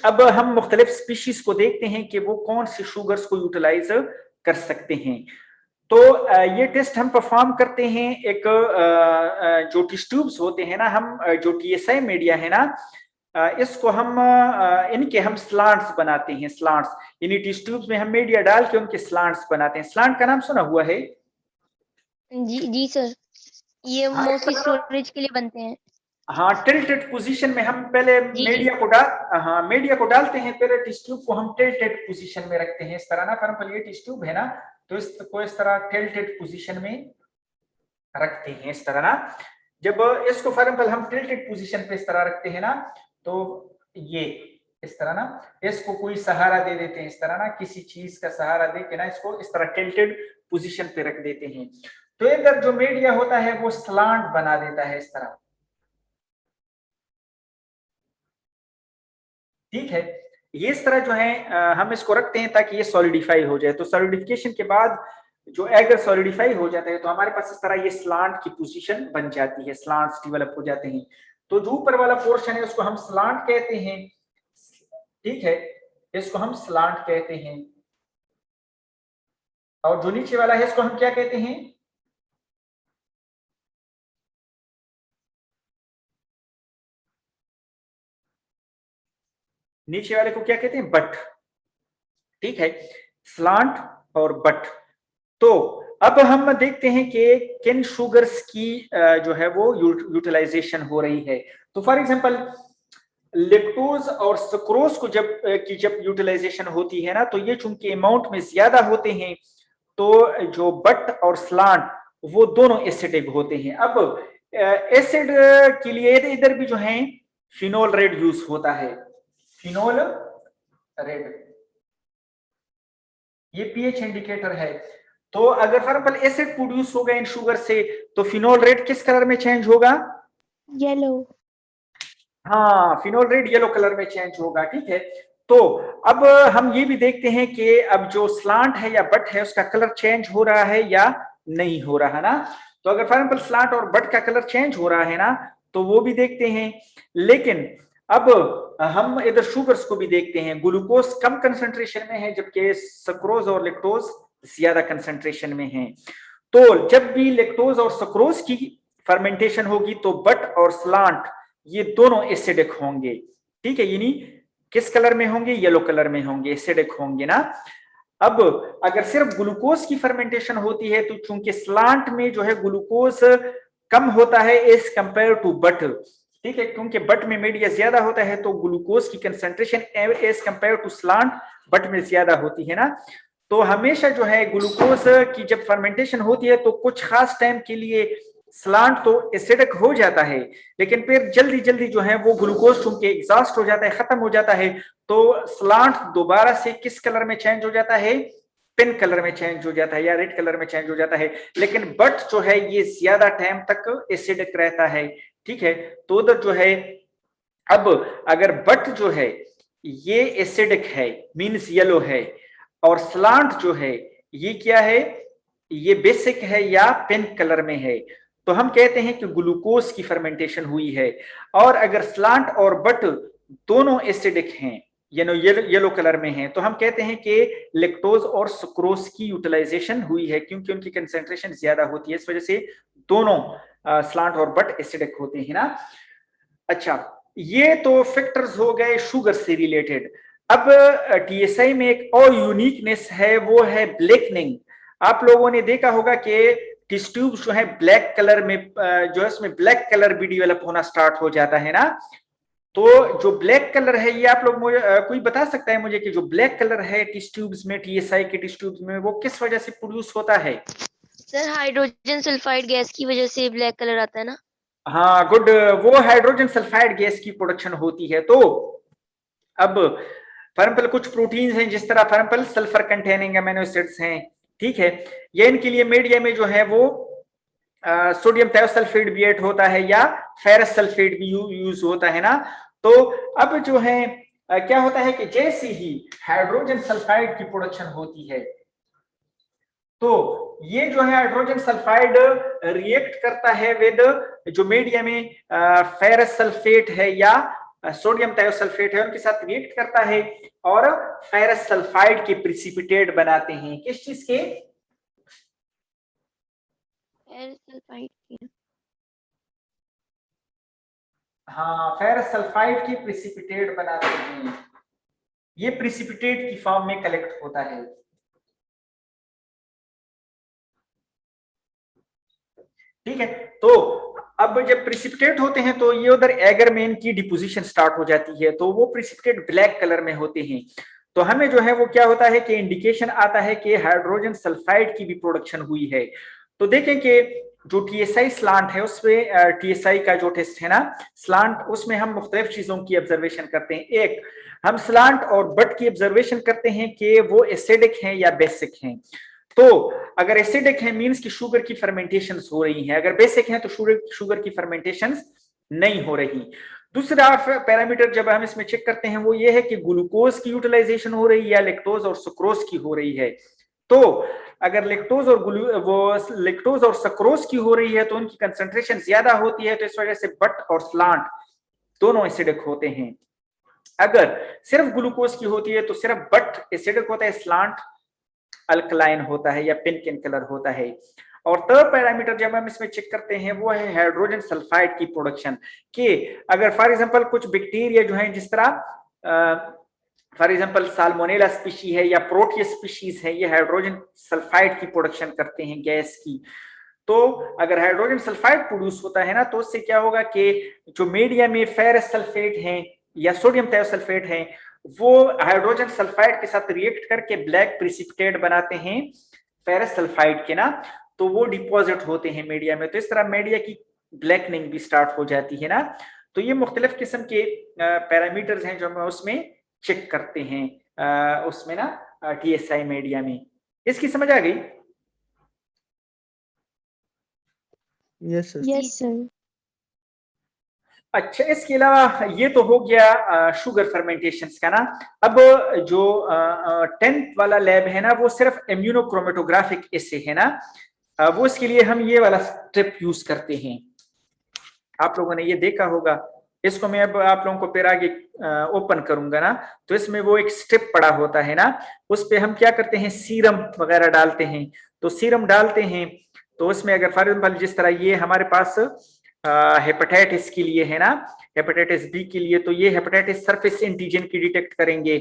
अब हम मुख्तलिफ स्पीशीज को देखते हैं कि वो कौन सी शुगर्स को यूटिलाइज कर सकते हैं। तो ये टेस्ट हम परफॉर्म करते हैं। एक जो टेस्ट ट्यूब्स होते हैं ना, हम जो टीएसआई मीडिया है ना, इसको हम इनके हम स्लांट्स बनाते हैं। स्लांट्स यानी टेस्ट ट्यूब्स में हम मीडिया डाल के उनके स्लांट्स बनाते हैं। स्लांट का नाम सुना हुआ है? जी सर, ये मोस्टली स्टोरेज के लिए बनते हैं। हाँ, टिल्टेड पोजीशन में हम पहले मीडिया को डालते हैं, पहले टेस्ट ट्यूब को हम टिल्टेड पोजीशन में रखते हैं इस तरह ना। फॉर एग्जांपल ये टेस्ट ट्यूब है ना, तो इसको इस तरह टिल्टेड पोजीशन में रखते हैं इस तरह ना। जब इसको फॉर एग्जांपल हम टिल्टेड पोजीशन पे इस तरह रखते हैं ना, तो ये इस तरह ना, इसको कोई सहारा दे देते हैं, इस तरह ना, किसी चीज का सहारा दे के ना इसको इस तरह टिल्टेड पोजीशन पे रख देते हैं। तो इधर जो मीडिया होता है वो स्लांट बना देता है इस तरह, ठीक है। ये इस तरह जो है हम इसको रखते हैं ताकि ये सॉलिडिफाई हो जाए। तो सॉलिडिफिकेशन के बाद जो एगर सॉलिडिफाई हो जाता है तो हमारे पास इस तरह ये स्लांट की पोजीशन बन जाती है, स्लांट्स डेवलप हो जाते हैं। तो जो ऊपर वाला पोर्शन है उसको हम स्लांट कहते हैं, ठीक है, इसको हम स्लांट कहते हैं। और जो नीचे वाला है इसको हम क्या कहते हैं? नीचे वाले को क्या कहते हैं? बट, ठीक है, स्लांट और बट। तो अब हम देखते हैं कि किन शुगर्स की जो है वो यूटिलाइजेशन हो रही है। तो फॉर एग्जांपल लेक्टोज और सक्रोज को जब यूटिलाइजेशन होती है ना, तो ये चूंकि अमाउंट में ज्यादा होते हैं तो जो बट और स्लांट वो दोनों एसिडिक होते हैं। अब एसिड के लिए इधर भी जो है फिनोल रेड यूज होता है, फिनोल रेड, ये पीएच इंडिकेटर है। तो अगर फॉर एग्जांपल एसिड प्रोड्यूस होगा इन शुगर से तो फिनोल रेड किस कलर में चेंज होगा? येलो। हाँ, फिनोल रेड येलो कलर में चेंज होगा, ठीक है। तो अब हम ये भी देखते हैं कि अब जो स्लांट है या बट है उसका कलर चेंज हो रहा है या नहीं हो रहा ना। तो अगर फॉर एग्जांपल स्लांट और बट का कलर चेंज हो रहा है ना तो वो भी देखते हैं। लेकिन अब हम इधर शुगर्स को भी देखते हैं। ग्लूकोज कम कंसंट्रेशन में है जबकि सक्रोज और लेक्टोज ज्यादा कंसंट्रेशन में है। तो जब भी लेक्टोज और सक्रोज की फर्मेंटेशन होगी तो बट और स्लांट ये दोनों एसिडिक होंगे, ठीक है, यानी किस कलर में होंगे? येलो कलर में होंगे, एसिडिक होंगे ना। अब अगर सिर्फ ग्लूकोज की फर्मेंटेशन होती है तो चूंकि स्लांट में जो है ग्लूकोज कम होता है एज कंपेयर टू बट, ठीक है, क्योंकि बट में मीडिया ज्यादा होता है तो ग्लूकोज की concentration as compare to slant butt में ज्यादा होती है ना। तो हमेशा जो है ग्लूकोज की जब फर्मेंटेशन होती है तो कुछ खास टाइम के लिए स्लांट तो एसिडिक हो जाता है, लेकिन फिर जल्दी जल्दी जो है वो ग्लूकोज चूंकि एग्जॉस्ट हो जाता है, खत्म हो जाता है, तो स्लांट दोबारा से किस कलर में चेंज हो जाता है? पिंक कलर में चेंज हो जाता है या रेड कलर में चेंज हो जाता है। लेकिन बट जो है ये ज्यादा टाइम तक एसिडिक रहता है, ठीक है। तो उधर जो है अब अगर बट जो है ये एसिडिक है मींस येलो है, और स्लांट जो है ये क्या है? ये बेसिक है या पिंक कलर में है, तो हम कहते हैं कि ग्लूकोज की फर्मेंटेशन हुई है। और अगर स्लांट और बट दोनों एसिडिक हैं यानी येलो कलर में हैं तो हम कहते हैं कि लेक्टोज और सुक्रोज की यूटिलाइजेशन हुई है, क्योंकि उनकी कंसंट्रेशन ज्यादा होती है, इस वजह से दोनों स्लांट और बट एसिडिक होते हैं ना। अच्छा, ये तो फैक्टर्स हो गए शुगर से रिलेटेड। अब टीएसआई में एक और यूनिकनेस है, वो है ब्लैकनिंग। आप लोगों ने देखा होगा कि टेस्ट ट्यूब जो है ब्लैक कलर में जो है उसमें ब्लैक कलर भी डेवलप होना स्टार्ट हो जाता है ना। तो जो ब्लैक कलर है ये आप लोग मुझे कोई बता सकता है मुझे कि जो ब्लैक कलर है टेस्ट ट्यूब्स में, टीएसआई के टेस्ट ट्यूब्स में, वो किस वजह से प्रोड्यूस होता है? सर हाइड्रोजन सल्फाइड गैस की वजह से ब्लैक कलर आता है ना। हाँ गुड, वो हाइड्रोजन सल्फाइड गैस की प्रोडक्शन होती है। तो अब फॉर एग्जांपल कुछ प्रोटीन्स हैं जिस तरह for example sulphur containing amino acids हैं, ठीक है, ये इनके लिए मीडिया में जो है वो सोडियम थायोसल्फेट भी ऐड होता है या फेरस सल्फेट भी यूज होता है ना। तो अब जो है क्या होता है कि जैसे ही हाइड्रोजन सल्फाइड की प्रोडक्शन होती है तो ये जो है हाइड्रोजन सल्फाइड रिएक्ट करता है विद जो मीडिया में फेरस सल्फेट है या सोडियम थायोसल्फेट है, उनके साथ रिएक्ट करता है और फेरस सल्फाइड के प्रिसिपिटेट बनाते हैं। किस चीज के? सल्फाइड की। हाँ, फेरस सल्फाइड के प्रिसिपिटेट बनाते हैं। ये प्रिसिपिटेट की फॉर्म में कलेक्ट होता है, ठीक है। तो अब जब प्रिसिपिटेट होते हैं तो ये उधर एगर में इनकी डिपोजिशन स्टार्ट हो जाती है, तो वो प्रिसिपिटेट ब्लैक कलर में होते हैं। तो हमें जो है वो क्या होता है कि इंडिकेशन आता है कि हाइड्रोजन सल्फाइड की भी प्रोडक्शन हुई है। तो देखें कि जो TSI स्लांट है उसमें TSI का जो टेस्ट है ना स्लांट, उसमें हम मुख्तलिफ चीजों की ऑब्जर्वेशन करते हैं। एक हम स्लांट और बट की ऑब्जर्वेशन करते हैं कि वो एसिडिक हैं या बेसिक हैं। तो अगर एसिडिक है मींस कि शुगर की फर्मेंटेशन हो रही है, अगर बेसिक है तो शुगर की फर्मेंटेशन नहीं हो रही। दूसरा पैरामीटर जब हम इसमें चेक करते हैं वो ये है कि ग्लूकोज की यूटिलाइजेशन हो रही है या लैक्टोज और सुक्रोज की हो रही है। तो अगर लैक्टोज और सक्रोज की हो रही है तो उनकी कंसंट्रेशन ज्यादा होती है, तो इस वजह से बट और स्लांट दोनों एसिडिक होते हैं। अगर सिर्फ ग्लूकोज की होती है तो सिर्फ बट एसिडिक होता है, स्लांट अल्कलाइन होता है या पिंक इन कलर होता है। और थर्ड पैरामीटर जब हम इसमें चेक करते हैं वो है हाइड्रोजन सल्फाइड की प्रोडक्शन, कि अगर फॉर एग्जांपल कुछ बैक्टीरिया जो है जिस तरह फॉर एग्जांपल साल्मोनेला स्पीशी है या प्रोटियस स्पीशीज है, ये हाइड्रोजन सल्फाइड की प्रोडक्शन करते हैं गैस की। तो अगर हाइड्रोजन सल्फाइड प्रोड्यूस होता है ना तो उससे क्या होगा कि जो मीडिया में फेरस सल्फेट है या सोडियम थायोसल्फेट है वो हाइड्रोजन सल्फाइड के साथ रिएक्ट करके ब्लैक प्रिसिपिटेट बनाते हैं फेरस सल्फाइड के ना, तो वो डिपॉजिट होते हैं मीडिया में। तो इस तरह मीडिया की ब्लैकनिंग भी स्टार्ट हो जाती है ना। तो ये मुख्तलिफ किस्म के पैरामीटर्स हैं जो हम उसमें चेक करते हैं उसमें ना TSI मीडिया में। इसकी समझ आ गई? Yes sir. Yes sir. अच्छा, इसके अलावा ये तो हो गया शुगर फर्मेंटेशंस का ना। अब जो 10th वाला लैब है ना वो सिर्फ इम्यूनोक्रोमेटोग्राफिक एसे है ना, वो इसके लिए हम ये वाला स्ट्रिप यूज करते हैं। आप लोगों ने ये देखा होगा, इसको मैं अब आप लोगों को फिर आगे ओपन करूंगा ना, तो इसमें वो एक स्ट्रिप पड़ा होता है ना, उस पे हम क्या करते हैं सीरम वगैरह डालते हैं। तो सीरम डालते हैं तो उसमें अगर फॉर एग्जाम्पल जिस तरह ये हमारे पास हेपेटाइटिस के लिए है ना, हेपेटाइटिस बी के लिए, तो ये हेपेटाइटिस सरफेस एंटीजन की डिटेक्ट करेंगे।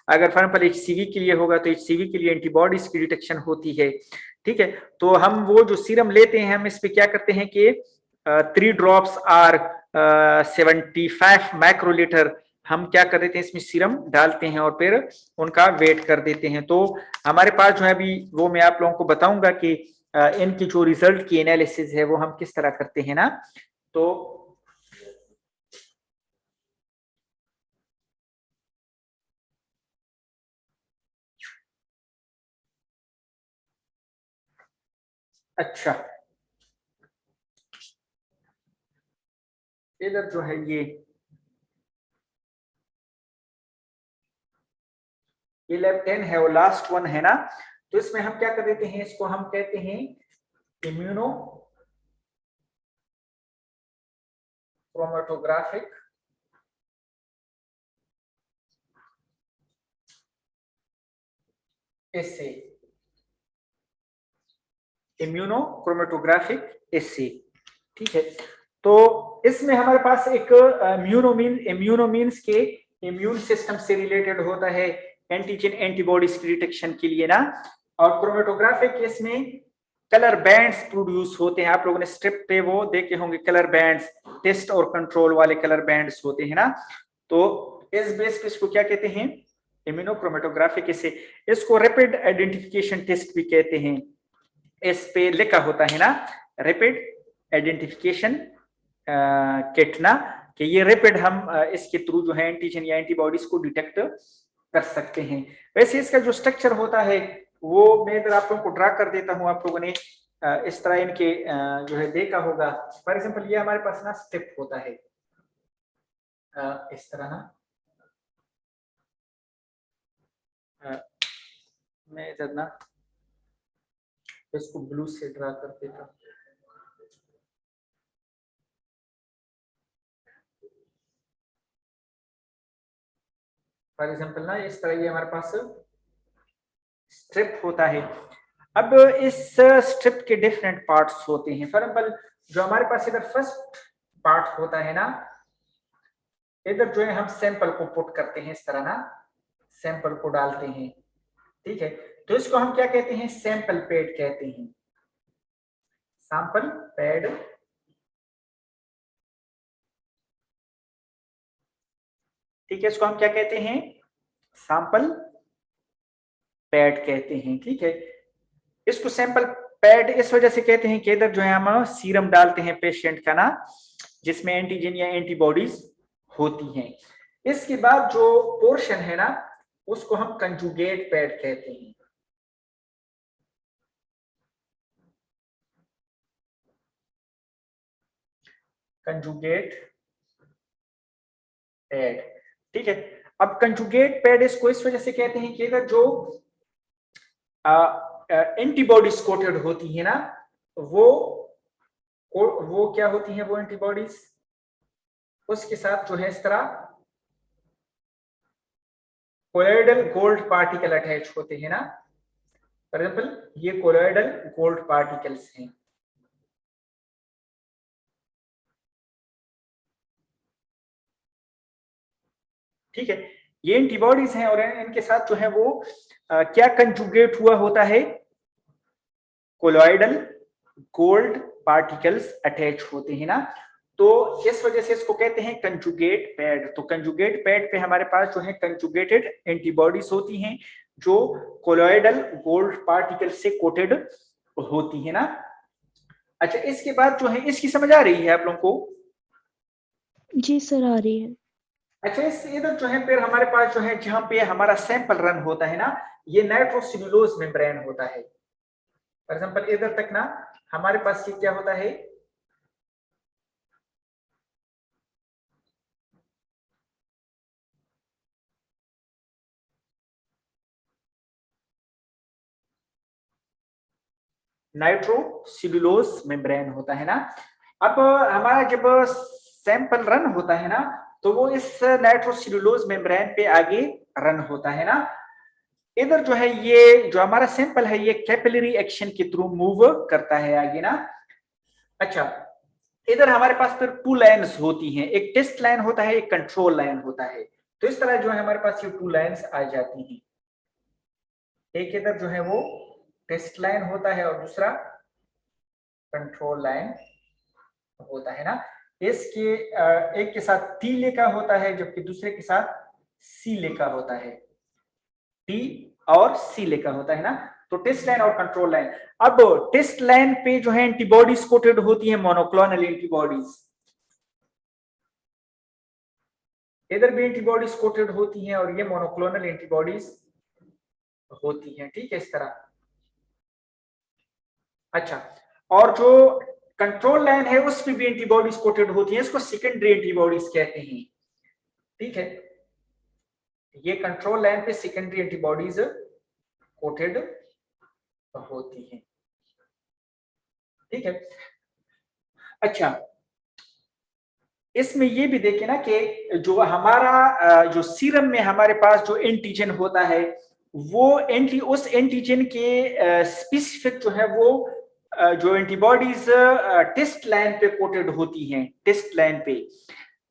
अगर फॉर एग्जाम्पल HCV के लिए होगा तो HCV के लिए एंटीबॉडीज की डिटेक्शन होती है। ठीक है, तो हम वो जो सीरम लेते हैं हम इस पे क्या करते हैं कि 3 ड्रॉप्स आर 75 माइक्रोलीटर हम क्या कर देते हैं इसमें सीरम डालते हैं और फिर उनका वेट कर देते हैं। तो हमारे पास जो है अभी वो मैं आप लोगों को बताऊंगा कि इनकी जो रिजल्ट की एनालिसिस है वो हम किस तरह करते हैं ना। तो अच्छा, इधर जो है ये लैब 10 है, वो लास्ट वन है ना, तो इसमें हम क्या कर देते हैं, इसको हम कहते हैं इम्यूनो क्रोमेटोग्राफिक एसे, इम्यूनो क्रोमेटोग्राफिक एसे। ठीक है, तो इसमें हमारे पास एक इम्यूनो मीन्स के इम्यून सिस्टम से रिलेटेड होता है, एंटीजन एंटीबॉडीज की डिटेक्शन के लिए ना। और क्रोमेटोग्राफिक इसमें कलर बैंड्स प्रोड्यूस होते हैं, आप लोगों ने स्ट्रिप पे वो देखे होंगे कलर बैंड्स, टेस्ट और कंट्रोल वाले कलर बैंड्स होते हैं ना। तो इस बेस पे इसको क्या कहते हैं, इम्यूनोक्रोमेटोग्राफिक एसे। इसको रैपिड आइडेंटिफिकेशन टेस्ट भी कहते हैं, इस पे लिखा होता है ना रैपिड आइडेंटिफिकेशन किट ना, कि ये रैपिड हम इसके थ्रू जो है एंटीजन या एंटीबॉडीज को डिटेक्ट कर सकते हैं। वैसे इसका जो स्ट्रक्चर होता है वो मैं इधर आप लोगों को ड्रा कर देता हूं, आप लोगों ने इस तरह इनके जो है देखा होगा। फॉर एग्जांपल ये हमारे पास ना स्टेप होता है इस तरह ना, मैं इधर ना इसको ब्लू से ड्रा कर देता हूं। फॉर एग्जांपल ना इस तरह ये हमारे पास स्ट्रिप होता है। अब इस स्ट्रिप के डिफरेंट पार्ट्स होते हैं। फॉर एग्जांपल जो हमारे पास इधर फर्स्ट पार्ट होता है ना, इधर जो है हम सैंपल को पुट करते हैं इस तरह ना, सैंपल को डालते हैं। ठीक है, तो इसको हम क्या कहते हैं, सैंपल पैड कहते हैं, सैंपल पैड। ठीक है, इसको हम क्या कहते हैं, सैंपल पैड कहते हैं। ठीक है, इसको सैंपल पैड इस वजह से कहते हैं कि इधर जो है हम सीरम डालते हैं पेशेंट का ना, जिसमें एंटीजन या एंटीबॉडीज होती हैं। इसके बाद जो पोर्शन है ना उसको हम कंजुगेट पैड कहते हैं। कंजुगेट पैड, ठीक है। अब कंजुगेट पैड इसको इस वजह से कहते हैं कि इधर जो एंटीबॉडीज कोटेड होती है ना, वो क्या होती हैं, वो एंटीबॉडीज उसके साथ जो है इस तरह कोलोइडल गोल्ड पार्टिकल अटैच होते हैं ना। फॉर एग्जाम्पल ये कोलोइडल गोल्ड पार्टिकल्स हैं। ठीक है, ये एंटीबॉडीज हैं और इनके साथ जो है वो क्या कंजुगेट हुआ होता है, कोलोइडल गोल्ड पार्टिकल्स अटैच होते हैं ना, तो इस वजह से इसको कहते हैं कंजुगेट पैड। तो कंजुगेट पैड पे हमारे पास जो है कंजुगेटेड एंटीबॉडीज होती हैं जो कोलोइडल गोल्ड पार्टिकल से कोटेड होती है ना। अच्छा, इसके बाद जो है इसकी समझ आ रही है आप लोगों को? जी सर आ रही है। अच्छा, इस इधर जो है फिर हमारे पास जो है जहां पे हमारा सैंपल रन होता है ना, ये नाइट्रोसेल्यूलोज मेम्ब्रेन होता है। फॉर एग्जांपल इधर तक ना हमारे पास ये क्या होता है, नाइट्रोसेल्यूलोज मेम्ब्रेन होता है ना। अब हमारा जब सैंपल रन होता है ना तो वो इस नाइट्रोसेल्यूलोज मेम्ब्रेन पे आगे रन होता है ना। इधर जो है ये जो हमारा सैंपल है ये कैपिलरी एक्शन के थ्रू मूव करता है आगे ना। अच्छा, इधर हमारे पास फिर टू लाइन्स होती हैं, एक टेस्ट लाइन होता है, एक कंट्रोल लाइन होता है। तो इस तरह जो है हमारे पास ये टू लाइन्स आ जाती हैं। एक इधर जो है वो टेस्ट लाइन होता है और दूसरा कंट्रोल लाइन होता है ना। इसके एक के साथ टी लिखा होता है जबकि दूसरे के साथ सी लिखा होता है, टी और सी लिखा होता है ना। तो टेस्ट लाइन और कंट्रोल लाइन। अब टेस्ट लाइन पे जो है एंटीबॉडीज कोटेड होती है, मोनोक्लोनल एंटीबॉडीज। इधर भी एंटीबॉडीज कोटेड होती हैं और ये मोनोक्लोनल एंटीबॉडीज होती हैं, ठीक है, इस तरह। अच्छा, और जो कंट्रोल लाइन है उस पे भी एंटीबॉडीज कोटेड होती हैं, इसको सेकेंडरी एंटीबॉडीज कहते हैं, ठीक है। ये कंट्रोल लाइन पे सेकेंडरी एंटीबॉडीज कोटेड होती हैं, ठीक है। अच्छा, इसमें ये भी देखें ना कि जो हमारा जो सीरम में हमारे पास जो एंटीजन होता है वो उस एंटीजन के स्पेसिफिक जो है वो जो एंटीबॉडीज टेस्ट लाइन पे कोटेड होती हैं, टेस्ट लाइन पे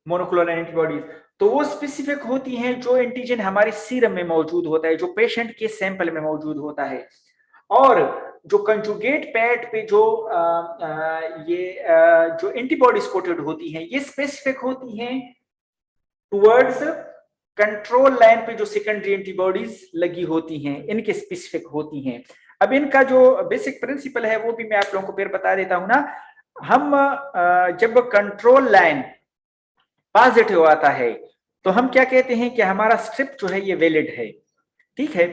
मोनोक्लोनल एंटीबॉडीज, तो वो स्पेसिफिक होती हैं जो एंटीजन हमारे सीरम में मौजूद होता है, जो पेशेंट के सैंपल में मौजूद होता है। और जो कंजुगेट पैड पे जो जो एंटीबॉडीज कोटेड होती हैं ये स्पेसिफिक होती हैं टुवर्ड्स कंट्रोल लाइन पे जो सेकेंडरी एंटीबॉडीज लगी होती हैं, इनके स्पेसिफिक होती हैं। अब इनका जो बेसिक प्रिंसिपल है वो भी मैं आप लोगों को फिर बता देता हूं ना। हम जब कंट्रोल लाइन पॉजिटिव आता है तो हम क्या कहते हैं कि हमारा स्ट्रिप जो है ये वैलिड है, ठीक है।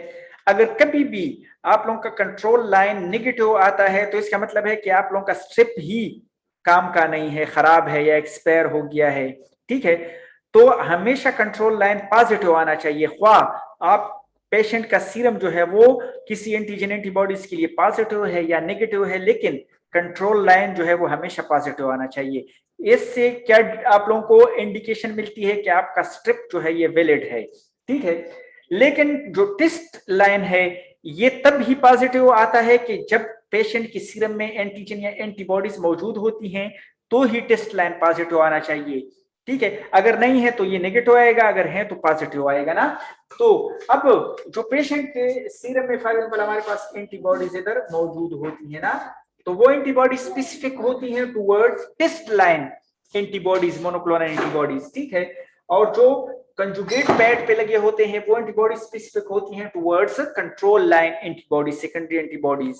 अगर कभी भी आप लोगों का कंट्रोल लाइन नेगेटिव आता है तो इसका मतलब है कि आप लोगों का स्ट्रिप ही काम का नहीं है, खराब है या एक्सपायर हो गया है, ठीक है। तो हमेशा कंट्रोल लाइन पॉजिटिव आना चाहिए, ख्वाह आप पेशेंट का सीरम जो है वो किसी एंटीजन एंटीबॉडीज के लिए पॉजिटिव है या नेगेटिव है, लेकिन कंट्रोल लाइन जो है वो हमेशा पॉजिटिव आना चाहिए। इससे क्या आप लोगों को इंडिकेशन मिलती है कि आपका स्ट्रिप जो है ये वैलिड है, ठीक है। लेकिन जो टेस्ट लाइन है ये तब ही पॉजिटिव आता है कि जब पेशेंट की सीरम में एंटीजन या एंटीबॉडीज मौजूद होती हैं तो ही टेस्ट लाइन पॉजिटिव आना चाहिए, ठीक है। अगर नहीं है तो ये नेगेटिव आएगा, अगर है तो पॉजिटिव आएगा ना। तो अब जो पेशेंट के सीरम में फॉर एग्जांपल हमारे पास एंटीबॉडीज इधर मौजूद होती है ना, तो वो एंटीबॉडी स्पेसिफिक होती है towards test line antibodies, monoclonal antibodies, ठीक है। और जो कंजुगेट पैड पे लगे होते हैं वो एंटीबॉडी स्पेसिफिक होती हैं towards control line antibodies, secondary antibodies,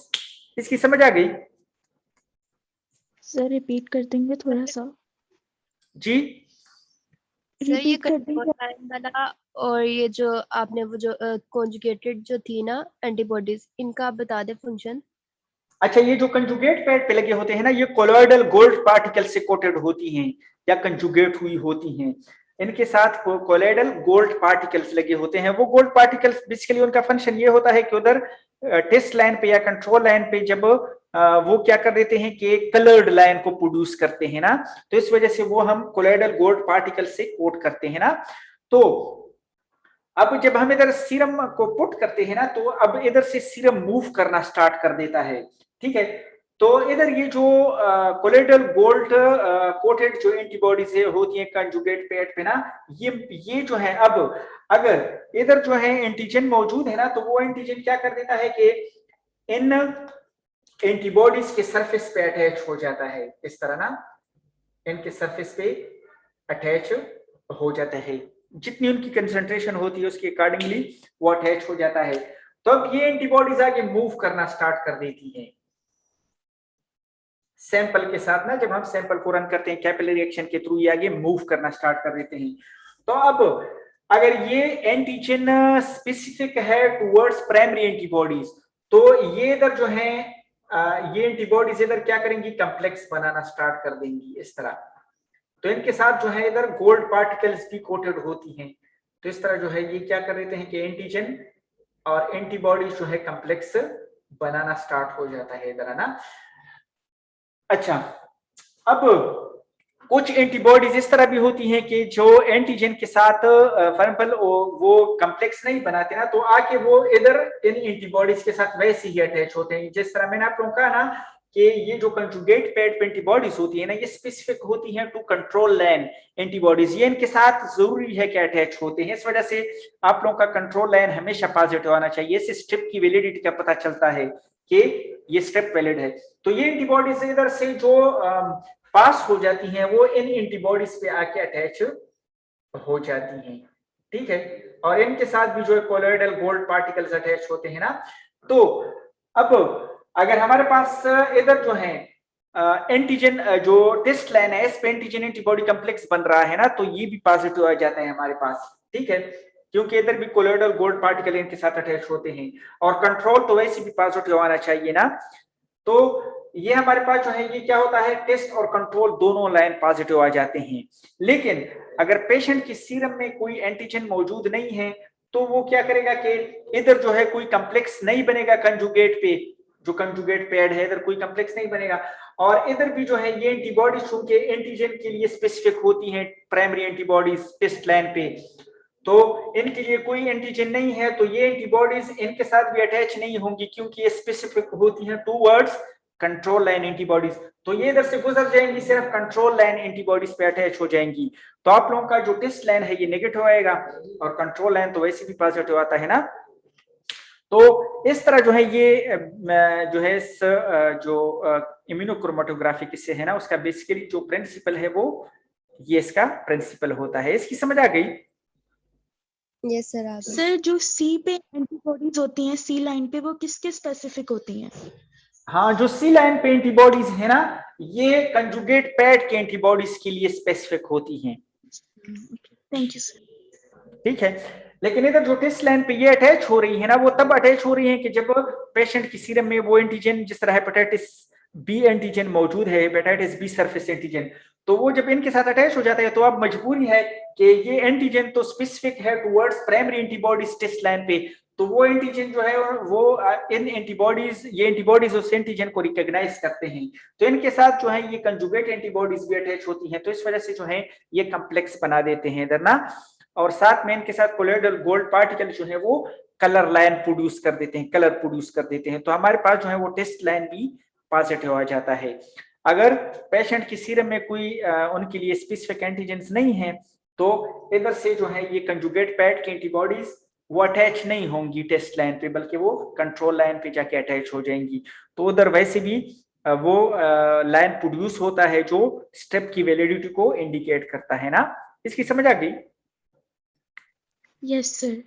इसकी समझ आ गई? सर रिपीट कर देंगे थोड़ा सा? जी सर ये रिपीट कर देंगे? कंट्रोल लाइन वाला और ये जो आपने वो जो कॉन्जुगेटेड जो थी ना एंटीबॉडीज, इनका आप बता दें फंक्शन। अच्छा, ये जो कंजुगेट पैड पे लगे होते हैं ना, ये कोलॉइडल गोल्ड पार्टिकल से कोटेड होती हैं या कंजुगेट हुई होती हैं। इनके साथ कोलॉइडल गोल्ड पार्टिकल्स लगे होते हैं। वो गोल्ड पार्टिकल्स बेसिकली उनका फंक्शन ये होता है कि उधर टेस्ट लाइन पे या कंट्रोल लाइन पे जब वो क्या कर देते हैं कि कलर्ड लाइन को प्रोड्यूस करते हैं ना, तो इस वजह से वो हम कोलॉइडल गोल्ड पार्टिकल से कोट करते हैं ना। तो अब जब हम इधर सीरम को पुट करते हैं ना, तो अब इधर से सीरम मूव करना स्टार्ट कर देता है, ठीक है। तो इधर ये जो कोलेडल गोल्ड कोटेड जो एंटीबॉडीज है होती है कंजुगेट पैड पे ना, ये जो है, अब अगर इधर जो है एंटीजन मौजूद है ना, तो वो एंटीजन क्या कर देता है कि इन एंटीबॉडीज के सरफेस पे अटैच हो जाता है, इस तरह ना, इनके सरफेस पे अटैच हो जाता है। जितनी उनकी कंसंट्रेशन होती है उसके अकॉर्डिंगली वो अटैच हो जाता है। तो अब ये एंटीबॉडीज आगे मूव करना स्टार्ट कर देती हैं सैंपल के साथ ना। जब हम सैंपल को रन करते हैं कैपिलरी रिएक्शन के थ्रू, ये आगे मूव करना स्टार्ट कर देते हैं। तो अब अगर ये एंटीजन स्पेसिफिक है टुवर्ड्स प्राइमरी एंटीबॉडीज, तो ये इधर जो है ये एंटीबॉडीज इधर क्या करेंगी, कॉम्प्लेक्स बनाना स्टार्ट कर देंगी इस तरह। तो इनके साथ जो है इधर गोल्ड पार्टिकल्स भी कोटेड होती हैं। तो इस तरह जो है ये क्या कर देते हैं कि एंटीजन और एंटीबॉडीज जो है कॉम्प्लेक्स बनाना स्टार्ट हो जाता है इधर, है ना। अच्छा, अब कुछ एंटीबॉडीज इस तरह भी होती हैं कि जो एंटीजन के साथ फॉर वो कॉम्प्लेक्स नहीं बनाते ना, तो आके वो इधर इन एंटीबॉडीज के साथ वैसे ही अटैच होते हैं। जिस तरह मैंने आप लोगों को कहा ना कि ये जो कंजुगेट पैड एंटीबॉडीज होती है ना, ये स्पेसिफिक होती हैं टू कंट्रोल लाइन एंटीबॉडीज, ये इनके साथ जरूरी है कि अटैच होते हैं। इस वजह से आप लोगों का कंट्रोल लाइन हमेशा पॉजिटिव आना चाहिए। इस स्टेप की वैलिडिटी का पता चलता है कि ये स्टेप वैलिड है। तो ये एंटीबॉडीज इधर से जो पास हो जाती हैं वो इन एंटीबॉडीज पे आके अटैच हो जाती हैं, ठीक है। और इनके साथ भी जो है कोलॉइडल गोल्ड पार्टिकल्स अटैच होते हैं ना। तो अब अगर हमारे पास इधर जो है एंटीजन जो टेस्ट लाइन है, इस पे एंटीजन एंटीबॉडी कॉम्प्लेक्स बन रहा है ना, तो ये भी पॉजिटिव आ जाता है हमारे पास, ठीक है, क्योंकि इधर भी कोलॉइडल गोल्ड पार्टिकल इनके साथ अटैच होते हैं। और कंट्रोल तो वैसे भी पॉजिटिव आना चाहिए ना। तो ये हमारे पास जो है ये क्या होता है, टेस्ट और कंट्रोल दोनों लाइन पॉजिटिव आ जाते हैं। लेकिन अगर पेशेंट की सीरम में कोई एंटीजन मौजूद नहीं है, तो वो क्या करेगा कि इधर जो है कोई कॉम्प्लेक्स नहीं बनेगा कंजुगेट पे, जो कंजुगेट पैड है इधर कोई कॉम्प्लेक्स नहीं बनेगा। और इधर भी जो है ये एंटीबॉडीज चूंकि एंटीजन के लिए स्पेसिफिक होती हैं, प्राइमरी एंटीबॉडीज टेस्ट लाइन पे, तो इनके लिए कोई एंटीजन नहीं है, तो ये एंटीबॉडीज इनके साथ भी अटैच नहीं होंगी क्योंकि ये स्पेसिफिक होती हैं टूवर्ड्स कंट्रोल लाइन एंटीबॉडीज। तो ये इधर से गुजर जाएंगी, सिर्फ कंट्रोल लाइन एंटीबॉडीज पे अटैच हो जाएंगी। तो आप लोगों का जो टेस्ट लाइन है ये नेगेटिव आएगा और कंट्रोल लाइन तो वैसे भी पॉजिटिव आता है ना। तो इस तरह जो है ये जो है जो इम्यूनोक्रोमेटोग्राफी किससे है ना, उसका बेसिकली जो प्रिंसिपल है वो ये इसका प्रिंसिपल होता है। इसकी समझ आ गई? यस सर, आ गई। सर जो सी पे एंटीबॉडीज होती हैं, सी लाइन पे, वो किसके स्पेसिफिक होती हैं? हाँ, जो सी लाइन पे एंटीबॉडीज है ना, ये कंजुगेट पैड के एंटीबॉडीज के लिए स्पेसिफिक होती हैं, थैंक यू सर। ठीक है। लेकिन इधर जो टेस्ट लाइन पे ये अटैच हो रही है ना, वो तब अटैच हो रही है कि जब पेशेंट की सीरम में वो एंटीजन, जिस तरह हेपेटाइटिस बी एंटीजन मौजूद है, हेपेटाइटिस बी सरफेस एंटीजन, तो वो जब इनके साथ अटैच हो जाता है तो अब मजबूरी है कि ये एंटीजन तो स्पेसिफिक है towards primary antibodies test line पे, तो वो एंटीजन जो है वो इन एंटीबॉडीज, ये एंटीबॉडीज उस एंटीजन को रिकॉग्नाइज करते हैं, तो इनके साथ जो है ये कंजुगेट एंटीबॉडीज भी अटैच होती हैं। तो इस वजह से जो है ये कॉम्प्लेक्स बना देते हैं इधर ना। और साथ में इनके साथ कोलॉइडल गोल्ड पार्टिकल जो है वो कलर लाइन प्रोड्यूस कर देते हैं, कलर प्रोड्यूस कर देते हैं। तो हमारे पास जो है वो टेस्ट लाइन भी पॉजिटिव आ जाता है। अगर पेशेंट की सीरम में कोई उनके लिए स्पेसिफिक एंटीजेंस नहीं है, तो इधर से जो है ये कंजुगेट पैड की एंटीबॉडीज वो अटैच नहीं होंगी टेस्ट लाइन पे, बल्कि वो कंट्रोल लाइन पे जाके अटैच हो जाएंगी। तो उधर वैसे भी वो लाइन प्रोड्यूस होता है जो स्टेप की वैलिडिटी को इंडिकेट करता है ना। इसकी समझ आ गई? Yes sir.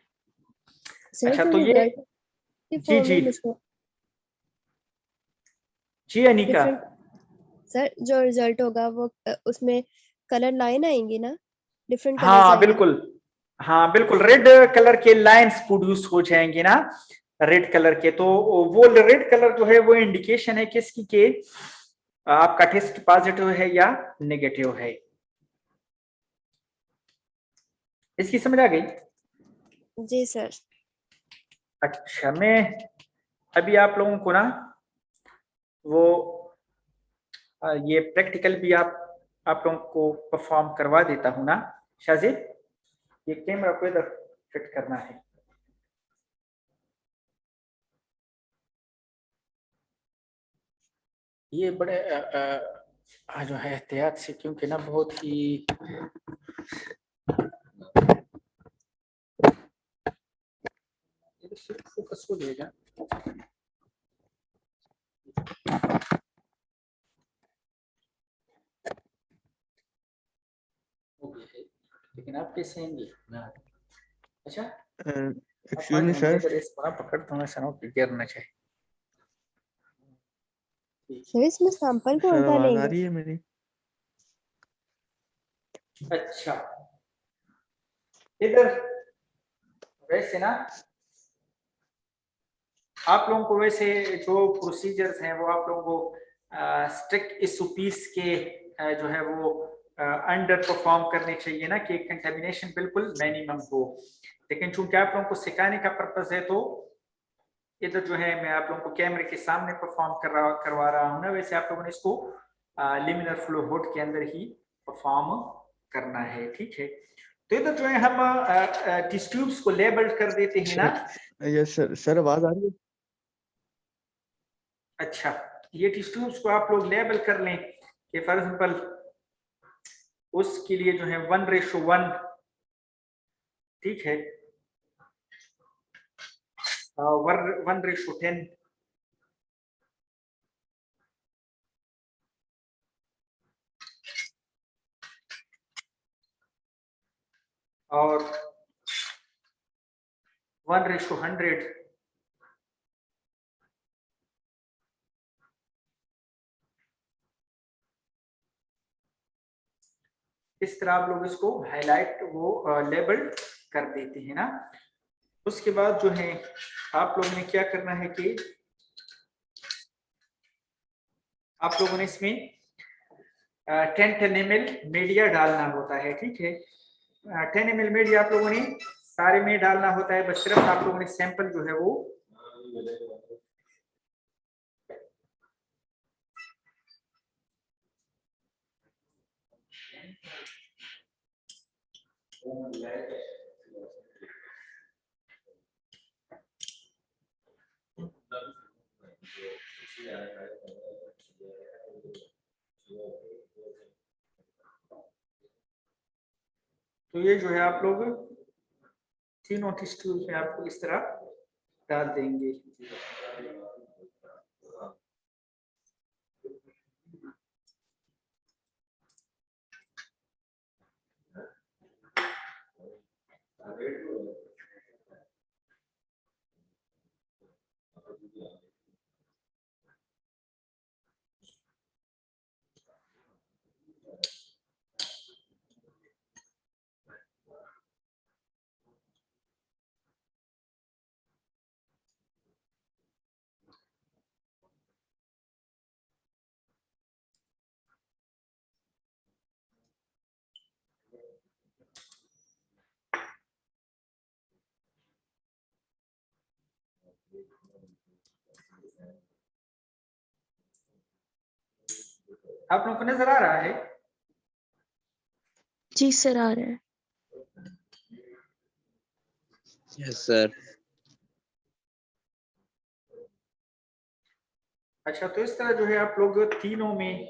सर अच्छा, तो तो ये रिजल्ट जी जी जी अनिका। डिफरेंट सर, जो रिजल्ट होगा वो उसमें कलर लाइन आएंगी ना, डिफरेंट कलर्स हाँ आएंगे। बिल्कुल, हाँ बिल्कुल, रेड कलर के लाइंस प्रोड्यूस हो जाएंगे ना रेड कलर के। तो वो रेड कलर जो है वो इंडिकेशन है किसकी के आपका टेस्ट पॉजिटिव है या नेगेटिव है। इसकी समझ आ गई? जी सर। अच्छा, मैं अभी आप लोगों को ना वो ये प्रैक्टिकल भी आप लोगों को परफॉर्म करवा देता हूं ना। शाजिद, ये कैमरा को इधर फिट करना है। ये बड़े जो है एहतियात से, क्योंकि ना बहुत ही फोकस हो जाएगा। लेकिन आप कैसे आएंगे? अच्छा, एक्सक्यूज मी सर, पकड़ तो मैं सनो गिरना चाहिए। सर इसमें सैंपल कौन सर सा आवाज आ लेंगे? रही है मेरी? अच्छा, इधर वैसे ना आप लोगों को वैसे जो प्रोसीजर्स हैं वो आप लोगों को स्ट्रिक्ट एसओपीस के जो है वो अंडर परफॉर्म करने चाहिए ना, कि कंटेमिनेशन बिल्कुल मिनिमम हो। लेकिन चूंकि आप लोगों को सिखाने का पर्पस है, तो इधर जो है मैं आप लोगों को कैमरे के सामने परफॉर्म करवा रहा हूँ ना, वैसे आप लोगों ने इसको लिमिनर फ्लो हुड के अंदर ही परफॉर्म करना है। ठीक है, तो इधर जो है हम टेस्ट ट्यूब्स को लेबल कर देते हैं ना। यस सर, सर आवाज आ रही है? अच्छा, ये टेस्ट ट्यूब्स को आप लोग लेबल कर लें कि फॉर एग्जांपल उसके लिए जो है 1:1, ठीक है, 1:10, और 1:100। इस तरह आप लोग इसको हाईलाइट वो लेबल कर देते हैं ना। उसके बाद जो है आप लोगों ने क्या करना है कि आप लोगों ने इसमें 10 ml मीडिया डालना होता है। ठीक है, 10 ml मीडिया आप लोगों ने सारे में डालना होता है, बस सिर्फ आप लोगों ने सैंपल जो है वो तो ये जो है आप लोग तीनों टेस्ट ट्यूब में आपको इस तरह डाल देंगे। आप लोगों को नजर आ रहा है? जी सर आ रहा है। Yes sir. अच्छा, तो इस तरह जो है आप लोग तीनों में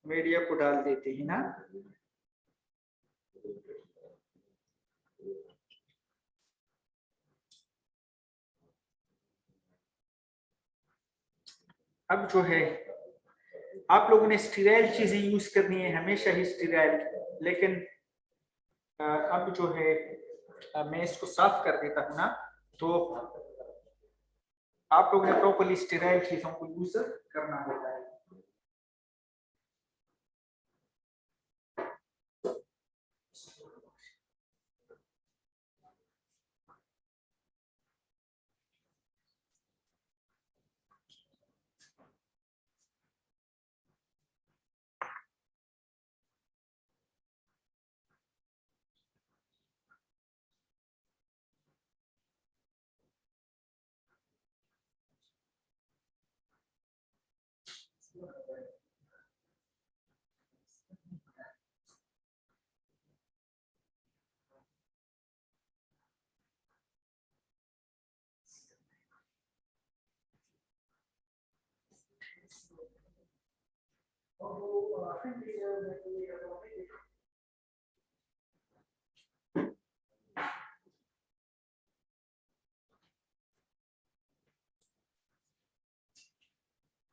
मीडिया को डाल देते हैं ना। अब जो है आप लोगों ने स्टीराइल चीजें यूज करनी है, हमेशा ही स्टीराइल। लेकिन अब जो है मैं इसको साफ कर देता हूँ ना, तो आप लोगों ने प्रॉपर्ली स्टेराइल चीजों को यूज करना होता है।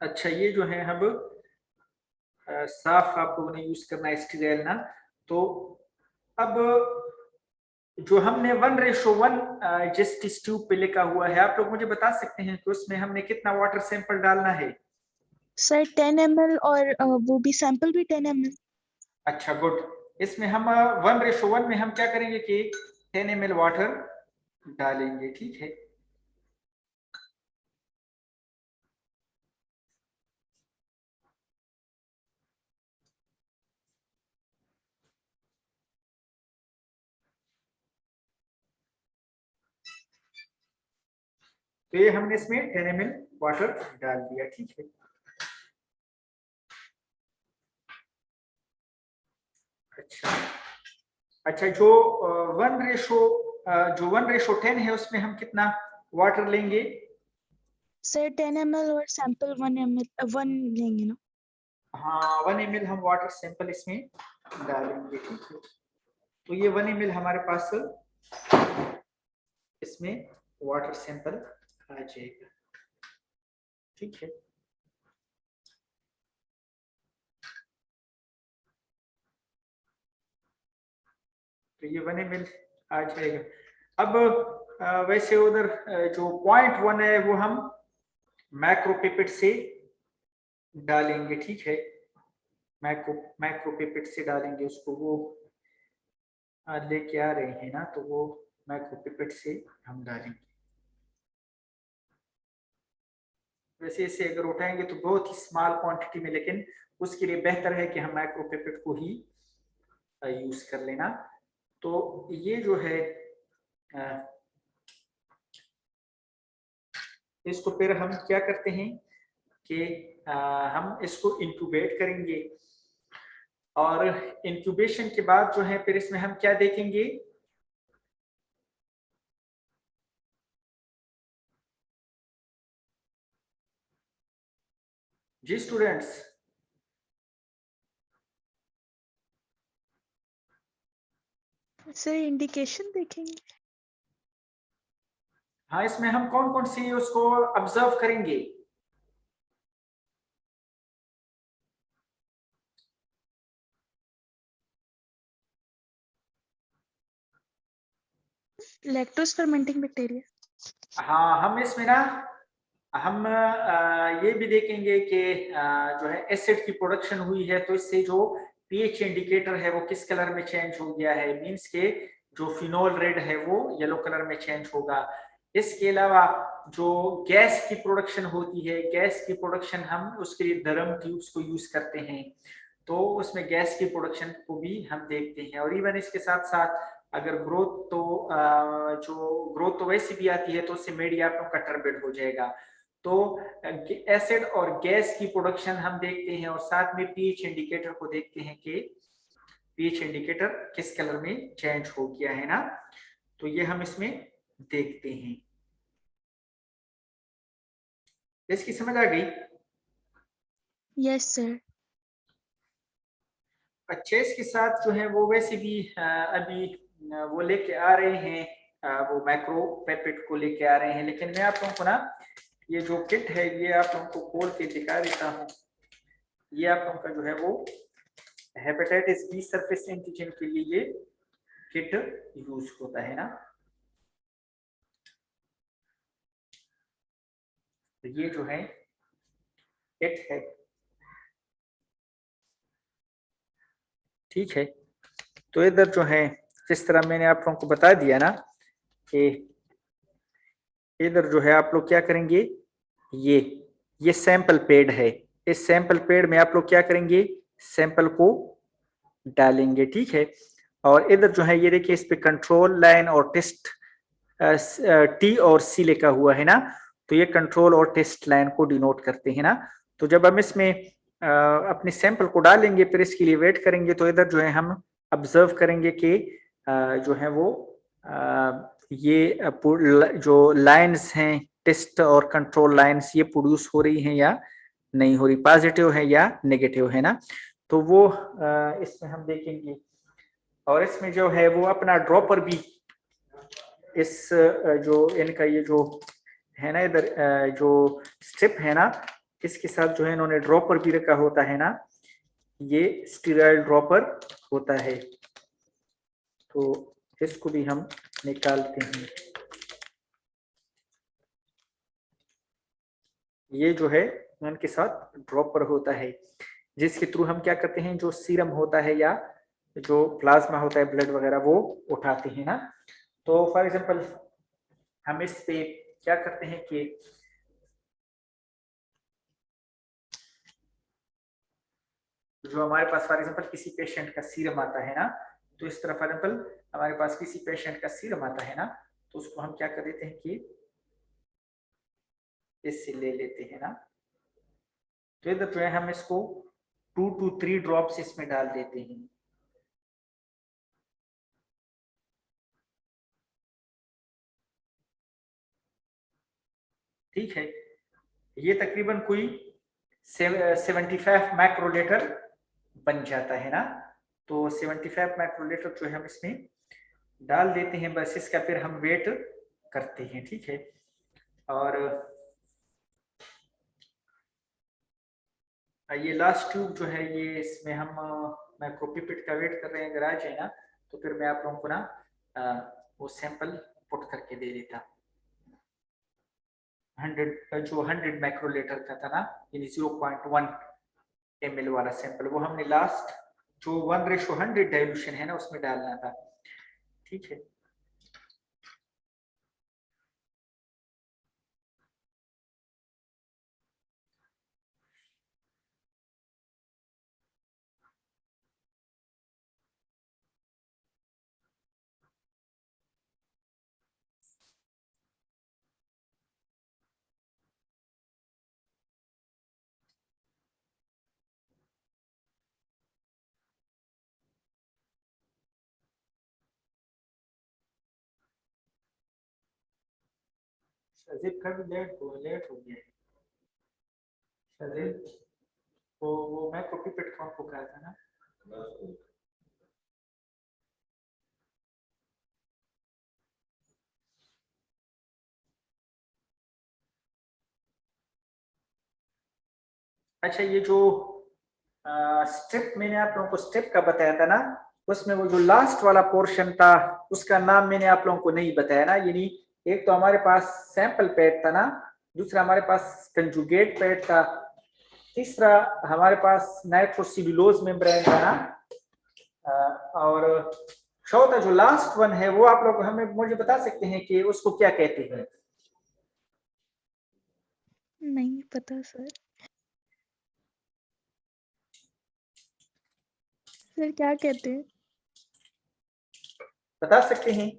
अच्छा, ये जो है अब साफ आप लोगों ने यूज करना है स्टीराइल ना। तो अब जो हमने 1:1 जिस टेस्ट ट्यूब पे लिखा हुआ है, आप लोग मुझे बता सकते हैं कि उसमें हमने कितना वाटर सैंपल डालना है? सर 10 ml और वो भी सैंपल भी 10 ml। अच्छा, गुड। इसमें हम 1:1 में हम क्या करेंगे कि 10 ml वाटर डालेंगे, ठीक है। तो ये हमने इसमें 10 ml वाटर डाल दिया, ठीक है। अच्छा अच्छा, जो 1:10 है उसमें हम कितना वाटर लेंगे? सर 10 ml और सैंपल 1 ml 1 लेंगे ना। हाँ, 1 ml हम वाटर सैंपल इसमें डालेंगे, ठीक है। तो ये 1 ml हमारे पास इसमें वाटर सैंपल आ जाएगा, ठीक है। तो ये 1 ml आ जाएगा। अब वैसे उधर जो 0.1 है वो हम मैक्रोपिपेट से डालेंगे, ठीक है। मैक्रोपिपेट से डालेंगे उसको, वो लेके आ रहे हैं ना, तो वो मैक्रोपिपेट से हम डालेंगे। वैसे इसे अगर उठाएंगे तो बहुत ही स्मॉल क्वांटिटी में, लेकिन उसके लिए बेहतर है कि हम मैक्रोपिपेट को ही यूज कर लेना। तो ये जो है इसको फिर हम क्या करते हैं कि हम इसको इंक्यूबेट करेंगे, और इंक्यूबेशन के बाद जो है फिर इसमें हम क्या देखेंगे? जी स्टूडेंट्स, सर इंडिकेशन देखेंगे। हाँ, इसमें हम कौन कौन सी उसको ऑब्जर्व करेंगे? Lactose fermenting bacteria. हाँ, हम इसमें ना हम ये भी देखेंगे कि जो है एसिड की प्रोडक्शन हुई है, तो इससे जो पीएच इंडिकेटर है वो किस कलर में चेंज हो गया है, मींस के जो फिनोल रेड है वो येलो कलर में चेंज होगा। इसके अलावा जो गैस की प्रोडक्शन होती है, गैस की प्रोडक्शन हम उसके लिए धर्म ट्यूब्स को यूज करते हैं, तो उसमें गैस की प्रोडक्शन को भी हम देखते हैं। और इवन इसके साथ साथ अगर ग्रोथ तो वैसे भी आती है, तो उससे मीडिया आपका टर्बिड हो जाएगा। तो एसिड और गैस की प्रोडक्शन हम देखते हैं, और साथ में पीएच इंडिकेटर को देखते हैं कि पीएच इंडिकेटर किस कलर में चेंज हो गया है ना। तो ये हम इसमें देखते हैं। इसकी समझ आ गई? Yes sir. अच्छा, इसके साथ जो है वो वैसे भी अभी वो लेके आ रहे हैं, वो मैक्रो पेपेट को लेके आ रहे हैं, लेकिन मैं आप लोगों को ना ये जो किट है ये आप लोगों को खोल के दिखा देता हूँ। ये आप लोगों का जो है वो हेपेटाइटिस बी सरफेस एंटीजन के लिए ये किट यूज होता है ना। तो ये जो है इट है, ठीक है। तो इधर जो है जिस तरह मैंने आप लोगों को बता दिया ना कि इधर जो है आप लोग क्या करेंगे, ये सैंपल पेड है, इस सैंपल पेड में आप लोग क्या करेंगे, सैंपल को डालेंगे, ठीक है। और इधर जो है ये देखिए इस पे कंट्रोल लाइन और टेस्ट टी और सी लिखा हुआ है ना, तो ये कंट्रोल और टेस्ट लाइन को डिनोट करते हैं ना। तो जब हम इसमें अपने सैंपल को डालेंगे फिर इसके लिए वेट करेंगे, तो इधर जो है हम ऑब्जर्व करेंगे कि जो है वो ये जो लाइंस हैं टेस्ट और कंट्रोल लाइंस ये प्रोड्यूस हो रही हैं या नहीं हो रही, पॉजिटिव है या नेगेटिव है ना। तो वो इसमें हम देखेंगे। और इसमें जो है वो अपना ड्रॉपर भी इस जो इनका ये जो है ना इधर जो स्ट्रिप है ना, इसके साथ जो है इन्होंने ड्रॉपर भी रखा होता है ना, ये स्टीराइड ड्रॉपर होता है, तो इसको भी हम निकालते हैं। ये जो है उनके साथ ड्रॉपर होता है जिसके थ्रू हम क्या करते हैं, जो सीरम होता है या जो प्लाज्मा होता है ब्लड वगैरह वो उठाते हैं ना। तो फॉर एग्जांपल हम इस पे क्या करते हैं कि जो हमारे पास फॉर एग्जांपल किसी पेशेंट का सीरम आता है ना, तो इस तरह फॉर एग्जांपल हमारे पास किसी पेशेंट का सीरम आता है ना, तो उसको हम क्या कर देते हैं कि इससे ले लेते हैं ना। तो इधर जो है हम इसको 2 to 3 ड्रॉप्स इसमें डाल देते हैं। ठीक है, ये तकरीबन कोई 75 माइक्रोलीटर बन जाता है ना। तो 75 माइक्रोलीटर जो है हम इसमें डाल देते हैं, बस इसका फिर हम वेट करते हैं, ठीक है। और ये लास्ट ट्यूब जो है ये इसमें हम माइक्रोपिपेट का वेट कर रहे हैं, अगर आ जाए ना तो फिर मैं आप लोगों को ना वो सैंपल पुट करके दे देता। 100 माइक्रोलीटर का था ना, यानी 0.1 ml वाला सैंपल, वो हमने लास्ट जो 1:100 डाइल्यूशन है ना उसमें डालना था, ठीक है। शाजिब का भी लेट हो गया। शाजिब वो माइक्रोपिपेट कौन को कहा था ना। अच्छा, ये जो स्ट्रिप मैंने आप लोगों को स्ट्रिप का बताया था ना, उसमें वो जो लास्ट वाला पोर्शन था उसका नाम मैंने आप लोगों को नहीं बताया ना। यानी एक तो हमारे पास सैंपल पैड था ना, दूसरा हमारे पास कंजुगेट पैड था, तीसरा हमारे पास नाइट्रोसेल्यूलोज मेम्ब्रेन था ना, और चौथा जो लास्ट वन है वो आप लोग हमें मुझे बता सकते हैं कि उसको क्या कहते हैं। नहीं पता सर। सर क्या कहते हैं? बता सकते हैं?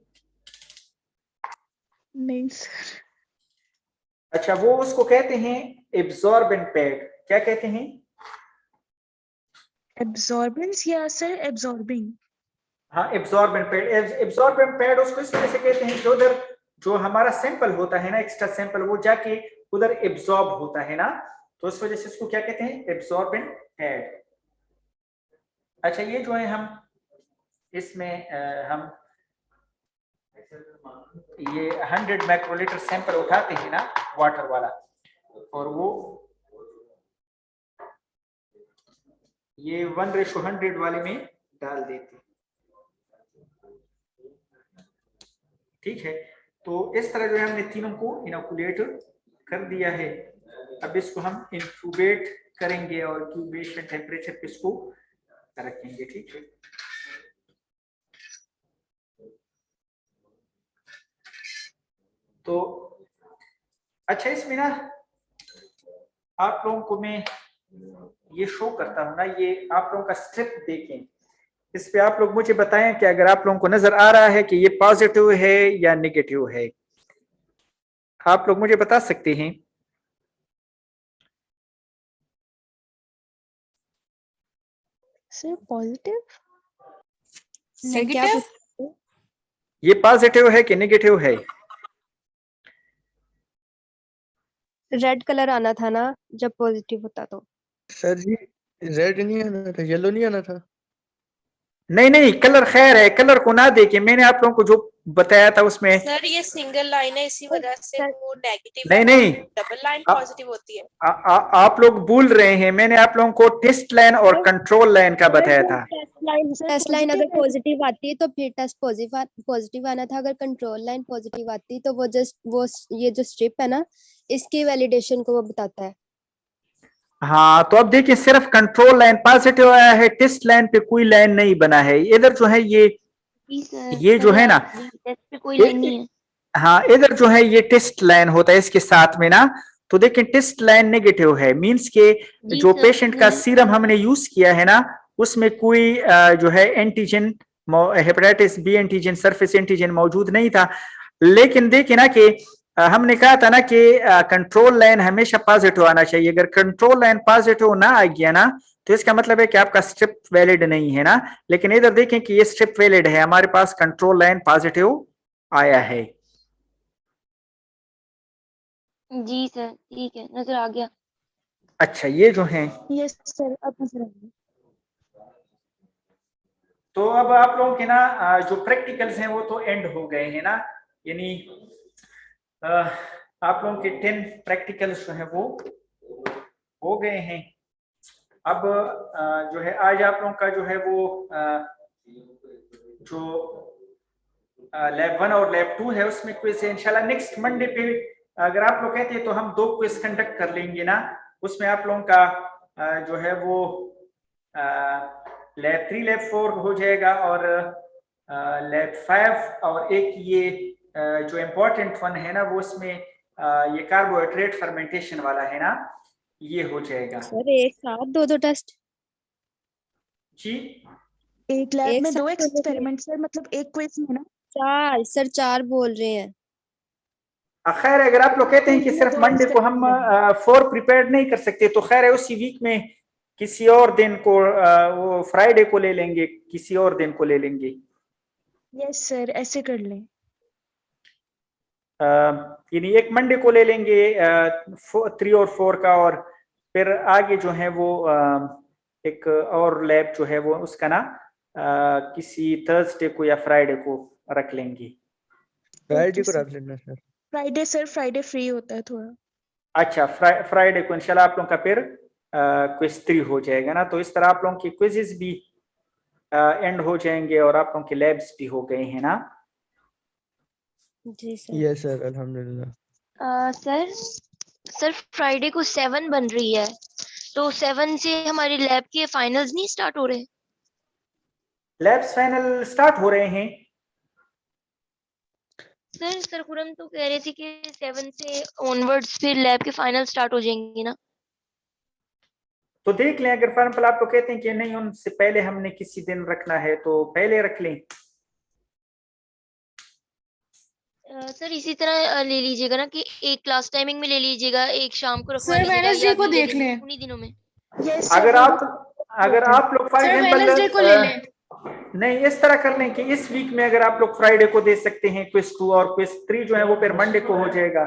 नहीं सर। अच्छा, वो उसको कहते हैं एब्जॉर्बेंट पैड। क्या कहते हैं? एब्जॉर्बेंस या सर एब्जॉर्बिंग? हाँ, एब्जॉर्बेंट पैड। एब्जॉर्बेंट पैड उसको इस वजह से कहते हैं कि उधर जो हमारा सैंपल होता है ना, एक्स्ट्रा सैंपल, वो जाके उधर एब्जॉर्ब होता है ना, तो इस वजह से उसको क्या कहते हैं, एब्जॉर्बेंट पैड। अच्छा, ये जो है हम इसमें हम ये 100 माइक्रोलीटर सैंपल उठाते हैं ना वाटर वाला, और वो ये 1:100 वाले में डाल देते हैं, ठीक है। तो इस तरह जो है हमने तीनों को इनोकुलेट कर दिया है। अब इसको हम इंक्यूबेट करेंगे और इंक्यूबेशन टेम्परेचर पे इसको रखेंगे, ठीक है। तो अच्छा, इसमें ना आप लोगों को मैं ये शो करता हूं ना, ये आप लोगों का स्ट्रिप देखें, इस पे आप लोग मुझे बताएं कि अगर आप लोगों को नजर आ रहा है कि ये पॉजिटिव है या नेगेटिव है, आप लोग मुझे बता सकते हैं। Sir positive. सर क्या पूछ- ये पॉजिटिव है कि नेगेटिव है? रेड कलर आना था ना जब पॉजिटिव होता तो। सर जी रेड नहीं आना था, येलो नहीं आना था। नहीं नहीं, कलर खैर है, कलर को ना देके मैंने आप लोगों को जो बताया था उसमें। सर ये सिंगल लाइन है, इसी वजह से सर- वो नेगेटिव नहीं है, नहीं, डबल लाइन आ- पॉजिटिव होती है। आप लोग भूल रहे हैं, मैंने आप लोगों को टेस्ट लाइन और कंट्रोल लाइन का बताया था। टेस्ट लाइन अगर पॉजिटिव आती है तो फिर टेस्ट पॉजिटिव आना था। अगर कंट्रोल लाइन पॉजिटिव आती तो वो जस्ट वो ये जो स्ट्रिप है ना, इसकी वैलिडेशन को वो बताता है। हाँ, तो अब देखिए, सिर्फ कंट्रोल लाइन पॉजिटिव आया है, टेस्ट लाइन पे कोई लाइन नहीं बना है। इधर जो है ये जो है ना, टेस्ट पे कोई लाइन नहीं है। हाँ इधर जो है ये टेस्ट लाइन होता है इसके साथ में ना, तो देखिए टेस्ट लाइन नेगेटिव है, मींस के जी जो सर, पेशेंट का है। सीरम हमने यूज किया है ना, उसमें कोई जो है antigen, hepatitis B antigen, surface antigen मौजूद नहीं था। लेकिन देखिए ना कि हमने कहा था ना कि कंट्रोल लाइन हमेशा पॉजिटिव आना चाहिए। अगर कंट्रोल लाइन पॉजिटिव ना आ गया ना, तो इसका मतलब है कि आपका स्ट्रिप वैलिड नहीं है ना। लेकिन इधर देखें कि ये स्ट्रिप वैलिड है, हमारे पास कंट्रोल लाइन पॉजिटिव आया है। जी सर, ठीक है, नजर आ गया। अच्छा, ये जो है, यस सर, अब नजर आ गया। तो अब आप लोगों के ना जो प्रैक्टिकल्स हैं वो तो एंड हो गए हैं ना, यानी आप लोगों के 10 प्रैक्टिकल्स जो हैं वो हो गए हैं। अब जो है आज आप लोगों का जो है वो जो लैब 1 और लैब 2 है उसमें क्विज है। इंशाल्लाह नेक्स्ट मंडे पे अगर आप लोग कहते हैं तो हम 2 क्विज कंडक्ट कर लेंगे ना, उसमें आप लोगों का जो है वो लैब 3 लैब 4 हो जाएगा और लैब 5 और एक ये जो इम्पोर्टेंट वन है ना वो उसमें ये कार्बोहाइड्रेट फर्मेंटेशन वाला है ना, ये हो जाएगा। सर एक साथ दो टेस्ट? जी, एक लैब एक में साथ 2 करने के लिए? एक्सपेरिमेंट सर, मतलब एक क्विज में ना। 4 सर, 4 बोल रहे हैं। खैर अगर आप लोग कहते हैं कि इसमें सिर्फ 2 मंडे को हम एक्सपेरिमेंट 4 प्रिपेयर नहीं कर सकते, तो खैर है उसी वीक में किसी और दिन को वो फ्राइडे को ले लेंगे, किसी और दिन को ले लेंगे। यस सर, ऐसे कर लें। यानी एक मंडे को ले लेंगे 3 और 4 का, और फिर आगे जो है वो एक और लैब जो है वो उसका ना किसी थर्सडे को या फ्राइडे को रख लेंगे। फ्राइडे को रख लेना sir. Friday sir, Friday free होता है थोड़ा। अच्छा, फ्राइडे को इंशाल्लाह आप लोगों का फिर क्विज 3 हो जाएगा ना, तो इस तरह आप लोगों की क्विजेस भी एंड हो जाएंगे और आप लोगों के लैब्स भी हो गए हैं ना। जी सर। यस सर, अल्हम्दुलिल्लाह। सर फ्राइडे को 7 बन रही है, तो 7 से हमारे लैब के फाइनल्स नहीं स्टार्ट हो रहे? लैब्स फाइनल स्टार्ट हो रहे हैं। सर खुरम तो कह रहे थे कि 7 से ऑनवर्ड्स फिर लैब के फाइनल स्टार्ट हो जाएंगे ना। तो देख लें, अगर फॉर एग्जाम्पल आप लोग कहते हैं कि नहीं उनसे पहले हमने किसी दिन रखना है तो पहले रख लें। सर इसी तरह ले लीजिएगा ना कि एक क्लास टाइमिंग में ले लीजिएगा, एक शाम को रखवा सर लीजिएगा, वेडनेसडे या को अगले देख दिन लें। उन्हीं दिनों में। यस अगर सर, आप लोग फॉर सर वेडनेसडे को ले एग्जाम्पल लें। नहीं, इस तरह कर लें कि इस वीक में अगर आप लोग फ्राइडे को दे सकते हैं क्विज 2, और क्विज 3 जो है वो फिर मंडे को हो जाएगा।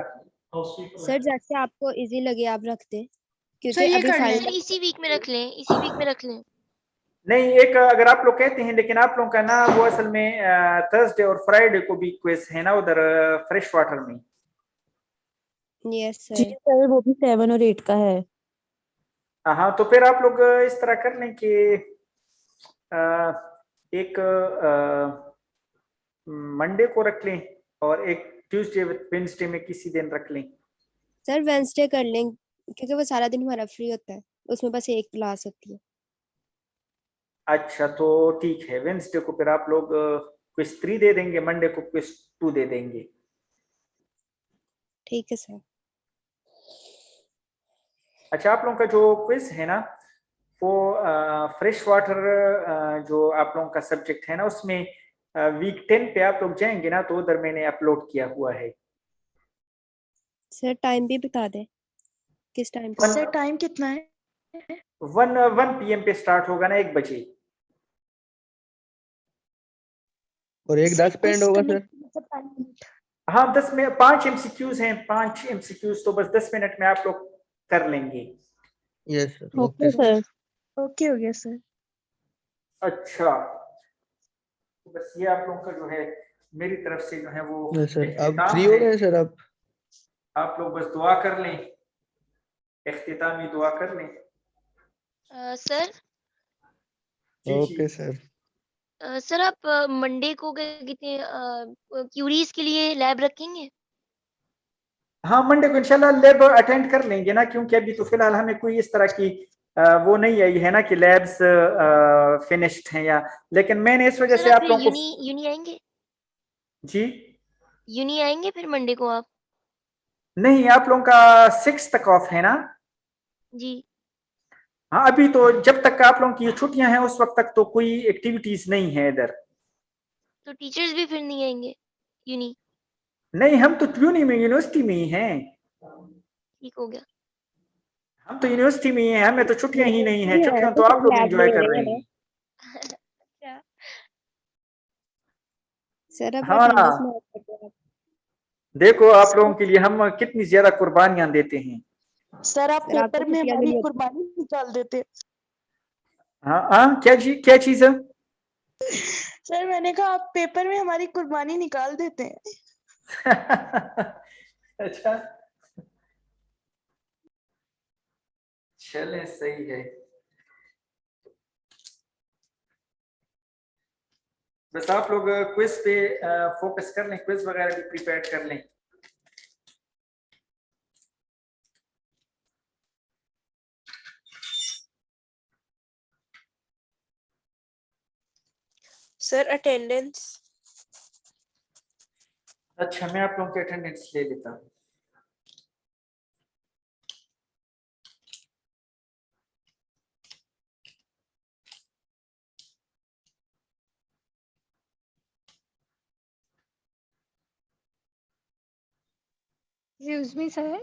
सर जैसे आपको इजी लगे आप रखते, सर क्योंकि ये अभी कर लें। सर इसी वीक में रख लें, इसी वीक में रख लें। नहीं, एक अगर आप लोग कहते हैं, लेकिन आप लोगों का ना वो असल में थर्सडे और फ्राइडे को भी क्विज है ना उधर फ्रेश वाटर में। यस जी सर। सर, वो भी 7 और 8 का है। हाँ, तो फिर आप लोग इस तरह कर लें कि एक मंडे को रख लें और एक ट्यूसडे वेडनेसडे में किसी दिन रख लें। सर वेंसडे कर लें, क्योंकि वो सारा दिन हमारा फ्री होता है, उसमें बस एक क्लास होती है। अच्छा तो ठीक है, वेंसडे को फिर आप लोग क्विज 3 दे देंगे, मंडे को क्विज 2 दे देंगे। ठीक है सर। अच्छा, आप लोगों का जो क्विज है ना वो फ्रेश वाटर जो आप लोगों का सब्जेक्ट है ना, उसमें वीक 10 पे आप लोग जाएंगे ना, तो उधर मैंने अपलोड किया हुआ है। सर टाइम भी बता दें, किस टाइम पे? सर टाइम कितना है? 1 PM पे स्टार्ट होगा ना, 1 बजे। और एक 10 पे एंड होगा सर? हाँ 10 में 5 MCQs हैं, 5 MCQs तो बस 10 मिनट में आप लोग कर लेंगे। Yes sir. Okay sir, okay हो गया सर। अच्छा, तो बस ये आप लोगों का जो है मेरी तरफ से जो है वो यस सर। अब इख्तिताम फ्री हो है। गए सर आप? आप लोग बस दुआ कर लें, इख्तितामी दुआ कर लें। सर जी ओके सर। सर आप मंडे को क्या कहते हैं क्यूरीज के लिए लैब रखेंगे? हाँ मंडे को इंशाल्लाह लैब अटेंड कर लेंगे ना, क्योंकि अभी तो फिलहाल हमें कोई इस तरह की वो नहीं आई है ना कि लैब्स फिनिश्ड हैं या, लेकिन मैंने इस वजह सर से आप आप फिर लोगों को यूनी आएंगे? जी यूनी आएंगे फिर मंडे को आप? नहीं, आप लोगों का 6 तक ऑफ है ना? जी। हाँ अभी तो जब तक आप लोगों की ये छुट्टियां हैं उस वक्त तक तो कोई एक्टिविटीज नहीं है इधर। तो टीचर्स भी फिर नहीं आएंगे यूनी? नहीं, हम तो यूनी में यूनिवर्सिटी में ही हैं। ठीक हो गया। हम तो यूनिवर्सिटी में ही हैं, हमें तो छुट्टियां ही नहीं है, ये है छुट्टियां तो तो आप सब लोग लैब एंजॉय ले कर रहे रहे हैं ना। हैं। क्या? सर अब हाँ अटेंडेंस मार्क करते हैं आप। देखो आप लोगों के लिए हम कितनी ज्यादा कुर्बानियां देते हैं। सर आप सर आपको पेपर में छुट्टियां भी हमारी नहीं होती। कुर्बानी निकाल देते। हाँ हाँ, क्या चीज है? सर मैंने कहा आप पेपर में हमारी कुर्बानी निकाल देते हैं। अच्छा चले, सही है। बस आप लोग क्विज पे फोकस कर लें, क्विज वगैरह भी प्रिपेयर कर लें। Sir attendance. अच्छा मैं आप लोगों की अटेंडेंस ले लेता हूँ। Excuse me sir.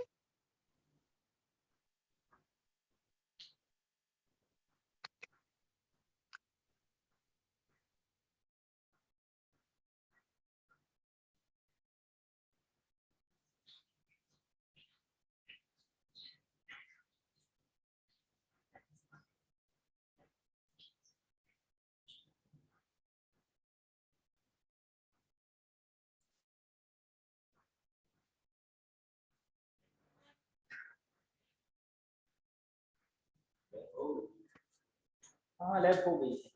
हाँ लैब हो गई है,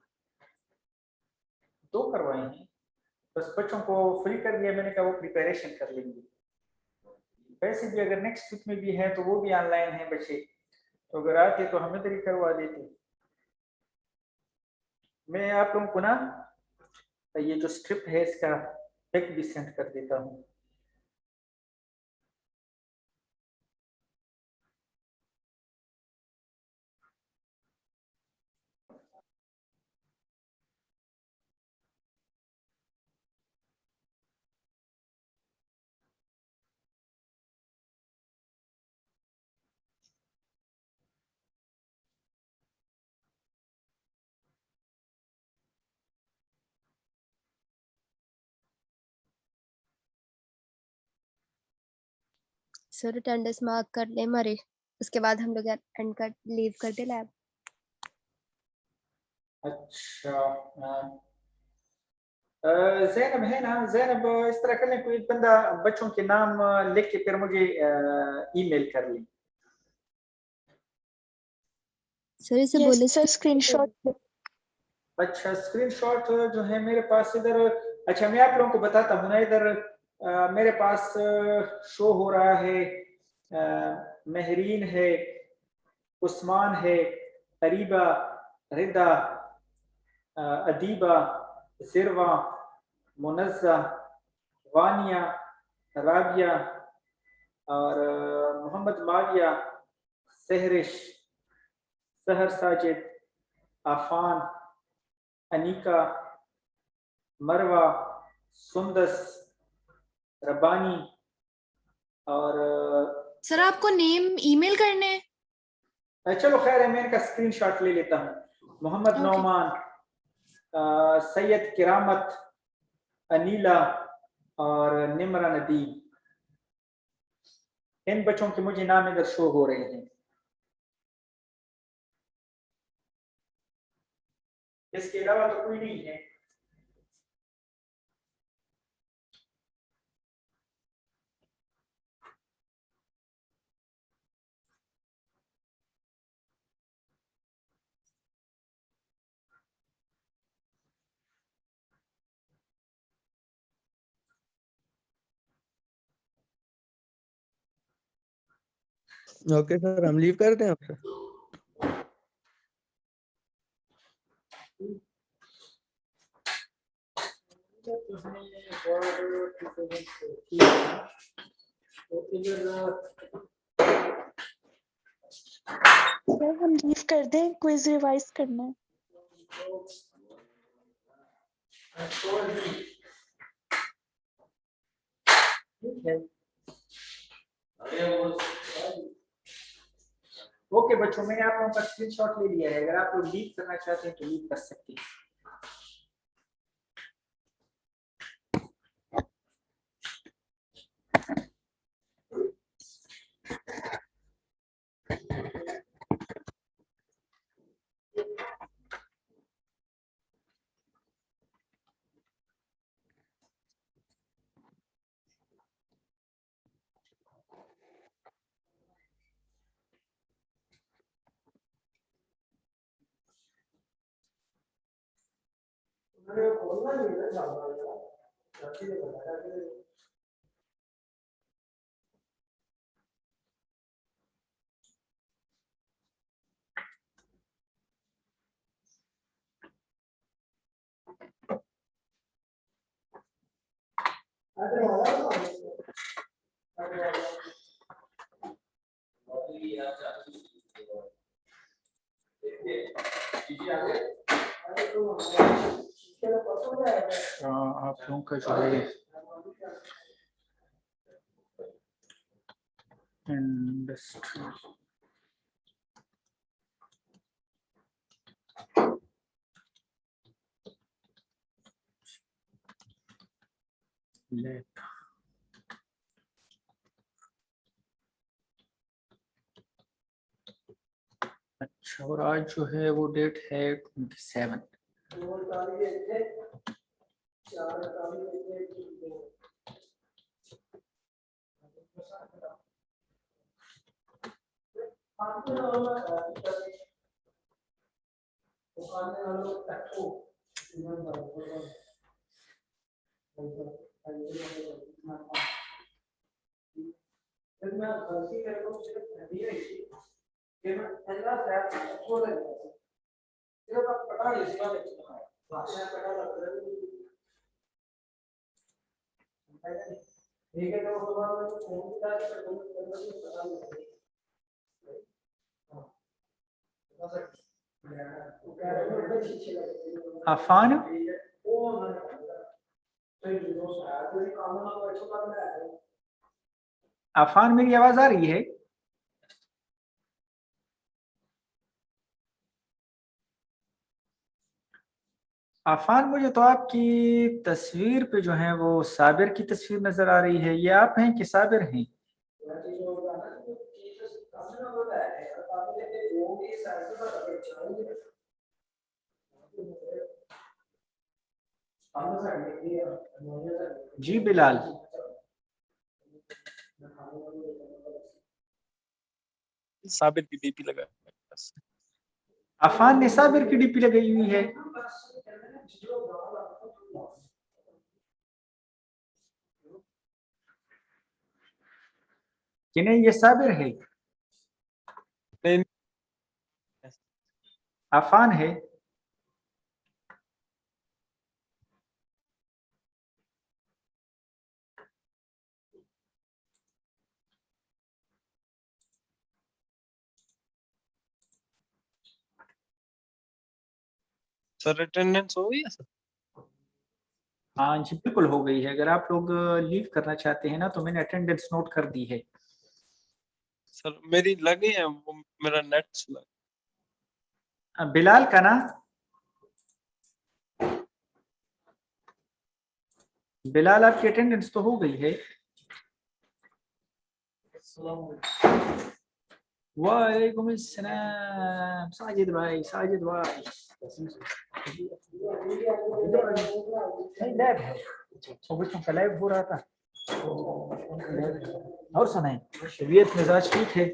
2 करवाए हैं, बस बच्चों को फ्री कर दिया मैंने, कहा वो प्रिपरेशन कर लेंगे। वैसे भी अगर नेक्स्ट वीक में भी है तो वो भी ऑनलाइन है बच्चे, तो अगर आते तो हमें तरी करवा देते। मैं आप लोगों को ना ये जो स्ट्रिप है इसका पिक भी सेंड कर देता हूँ। सर अटेंडेंस मार्क कर ले हमारे, उसके बाद हम लोग एंड कर लीव कर दे लैब। अच्छा जैनब है ना, जैनब इस तरह कर लें, कोई बंदा बच्चों के नाम लिख के फिर मुझे ईमेल कर लें। सर इसे बोले सर स्क्रीनशॉट। अच्छा स्क्रीनशॉट जो है मेरे पास इधर, अच्छा मैं आप लोगों को बताता हूँ ना, इधर मेरे पास शो हो रहा है महरीन है, उस्मान है, करीबा, रिदा, अदीबा, जिरवा, मुनज़्ज़ा, वानिया, राबिया और मोहम्मद माविया, सहरिश, सहर साजिद, आफान, अनीका, मरवा, सुंदस, रबानी और सर आपको नेम ईमेल करने हैं? चलो खैर है, मैं इनका स्क्रीनशॉट ले लेता हूँ। मोहम्मद Okay. नौमान, सैयद किरामत, अनीला और निमरा नदीम। इन बच्चों के मुझे नाम इधर शो हो रहे हैं। इसके अलावा तो कोई नहीं है। ओके सर, हम लीव करते हैं आपसे। सर हम लीव कर दें, क्विज रिवाइज करना है। ओके बच्चों, मैंने आप लोगों का स्क्रीनशॉट ले लिया है। अगर आप लोग लीव करना चाहते हैं तो लीव कर सकते हैं। आप लोगों का जो है इंडस्ट्री लैब, अच्छा, और आज जो है वो डेट है 27। आफान, आफान मेरी आवाज आ रही है? आफान, मुझे तो आपकी तस्वीर पे जो है वो साबिर की तस्वीर नजर आ रही है। ये आप हैं कि साबिर हैं? जी बिलाल, साबिर की डीपी लगा है बस। आफान ने साबिर की डीपी लगाई हुई है। कि नहीं, ये साबिर है। नहीं आफान है। सर अटेंडेंस हो गई है सर? हाँ जी बिल्कुल हो गई है। अगर आप लोग लीव करना चाहते हैं ना तो मैंने अटेंडेंस नोट कर दी है। सर मेरी लगी है, वो मेरा नेट स्लो। बिलाल का ना, बिलाल आपकी अटेंडेंस तो हो गई है। वालेकुम अस्सलाम साजिद भाई, साजिद भाई। नहीं लैब है, तो बच्चों का लैब हो रहा था। और सुनाए, तबीयत मिजाज ठीक है?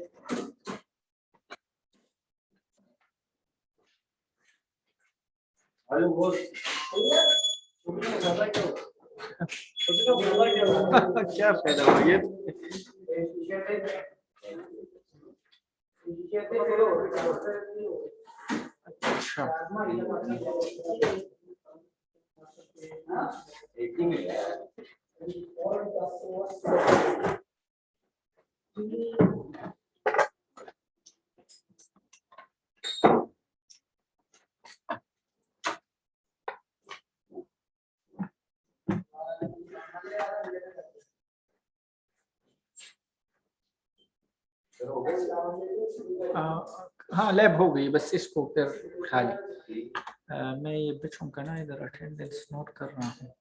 क्या फायदा हुआ ये? अच्छा हाँ लैब हो गई, बस इसको फिर उठा ली। मैं ये बच्चों का ना इधर अटेंडेंस नोट कर रहा हूँ।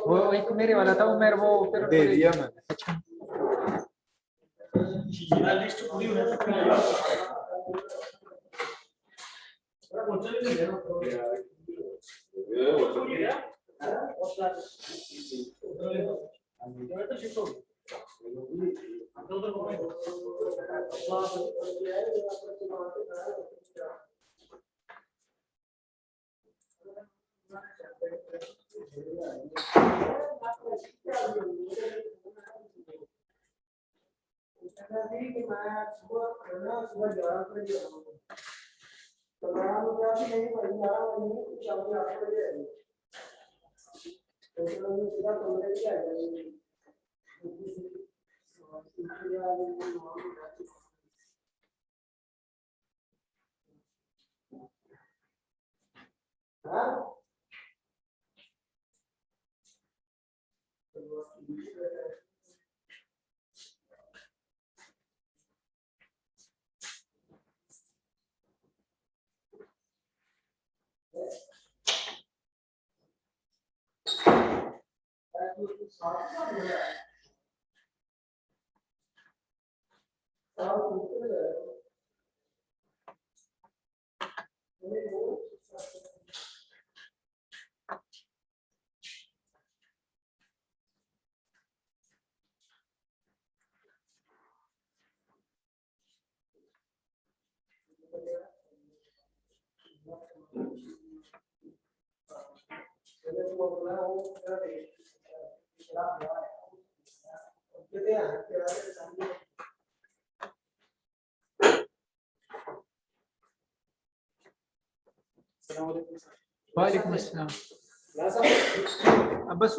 वो एक मेरे वाला था, वो मेरे वो फिर दे दिया मैंने। अच्छा वालेकुम अस्सलाम। अब बस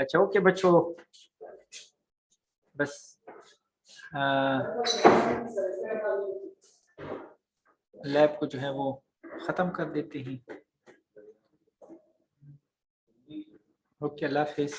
अच्छा ओके बच्चों, बस लैब को जो है वो ख़त्म कर देते हैं। ओके, अल्लाह हाफिज़।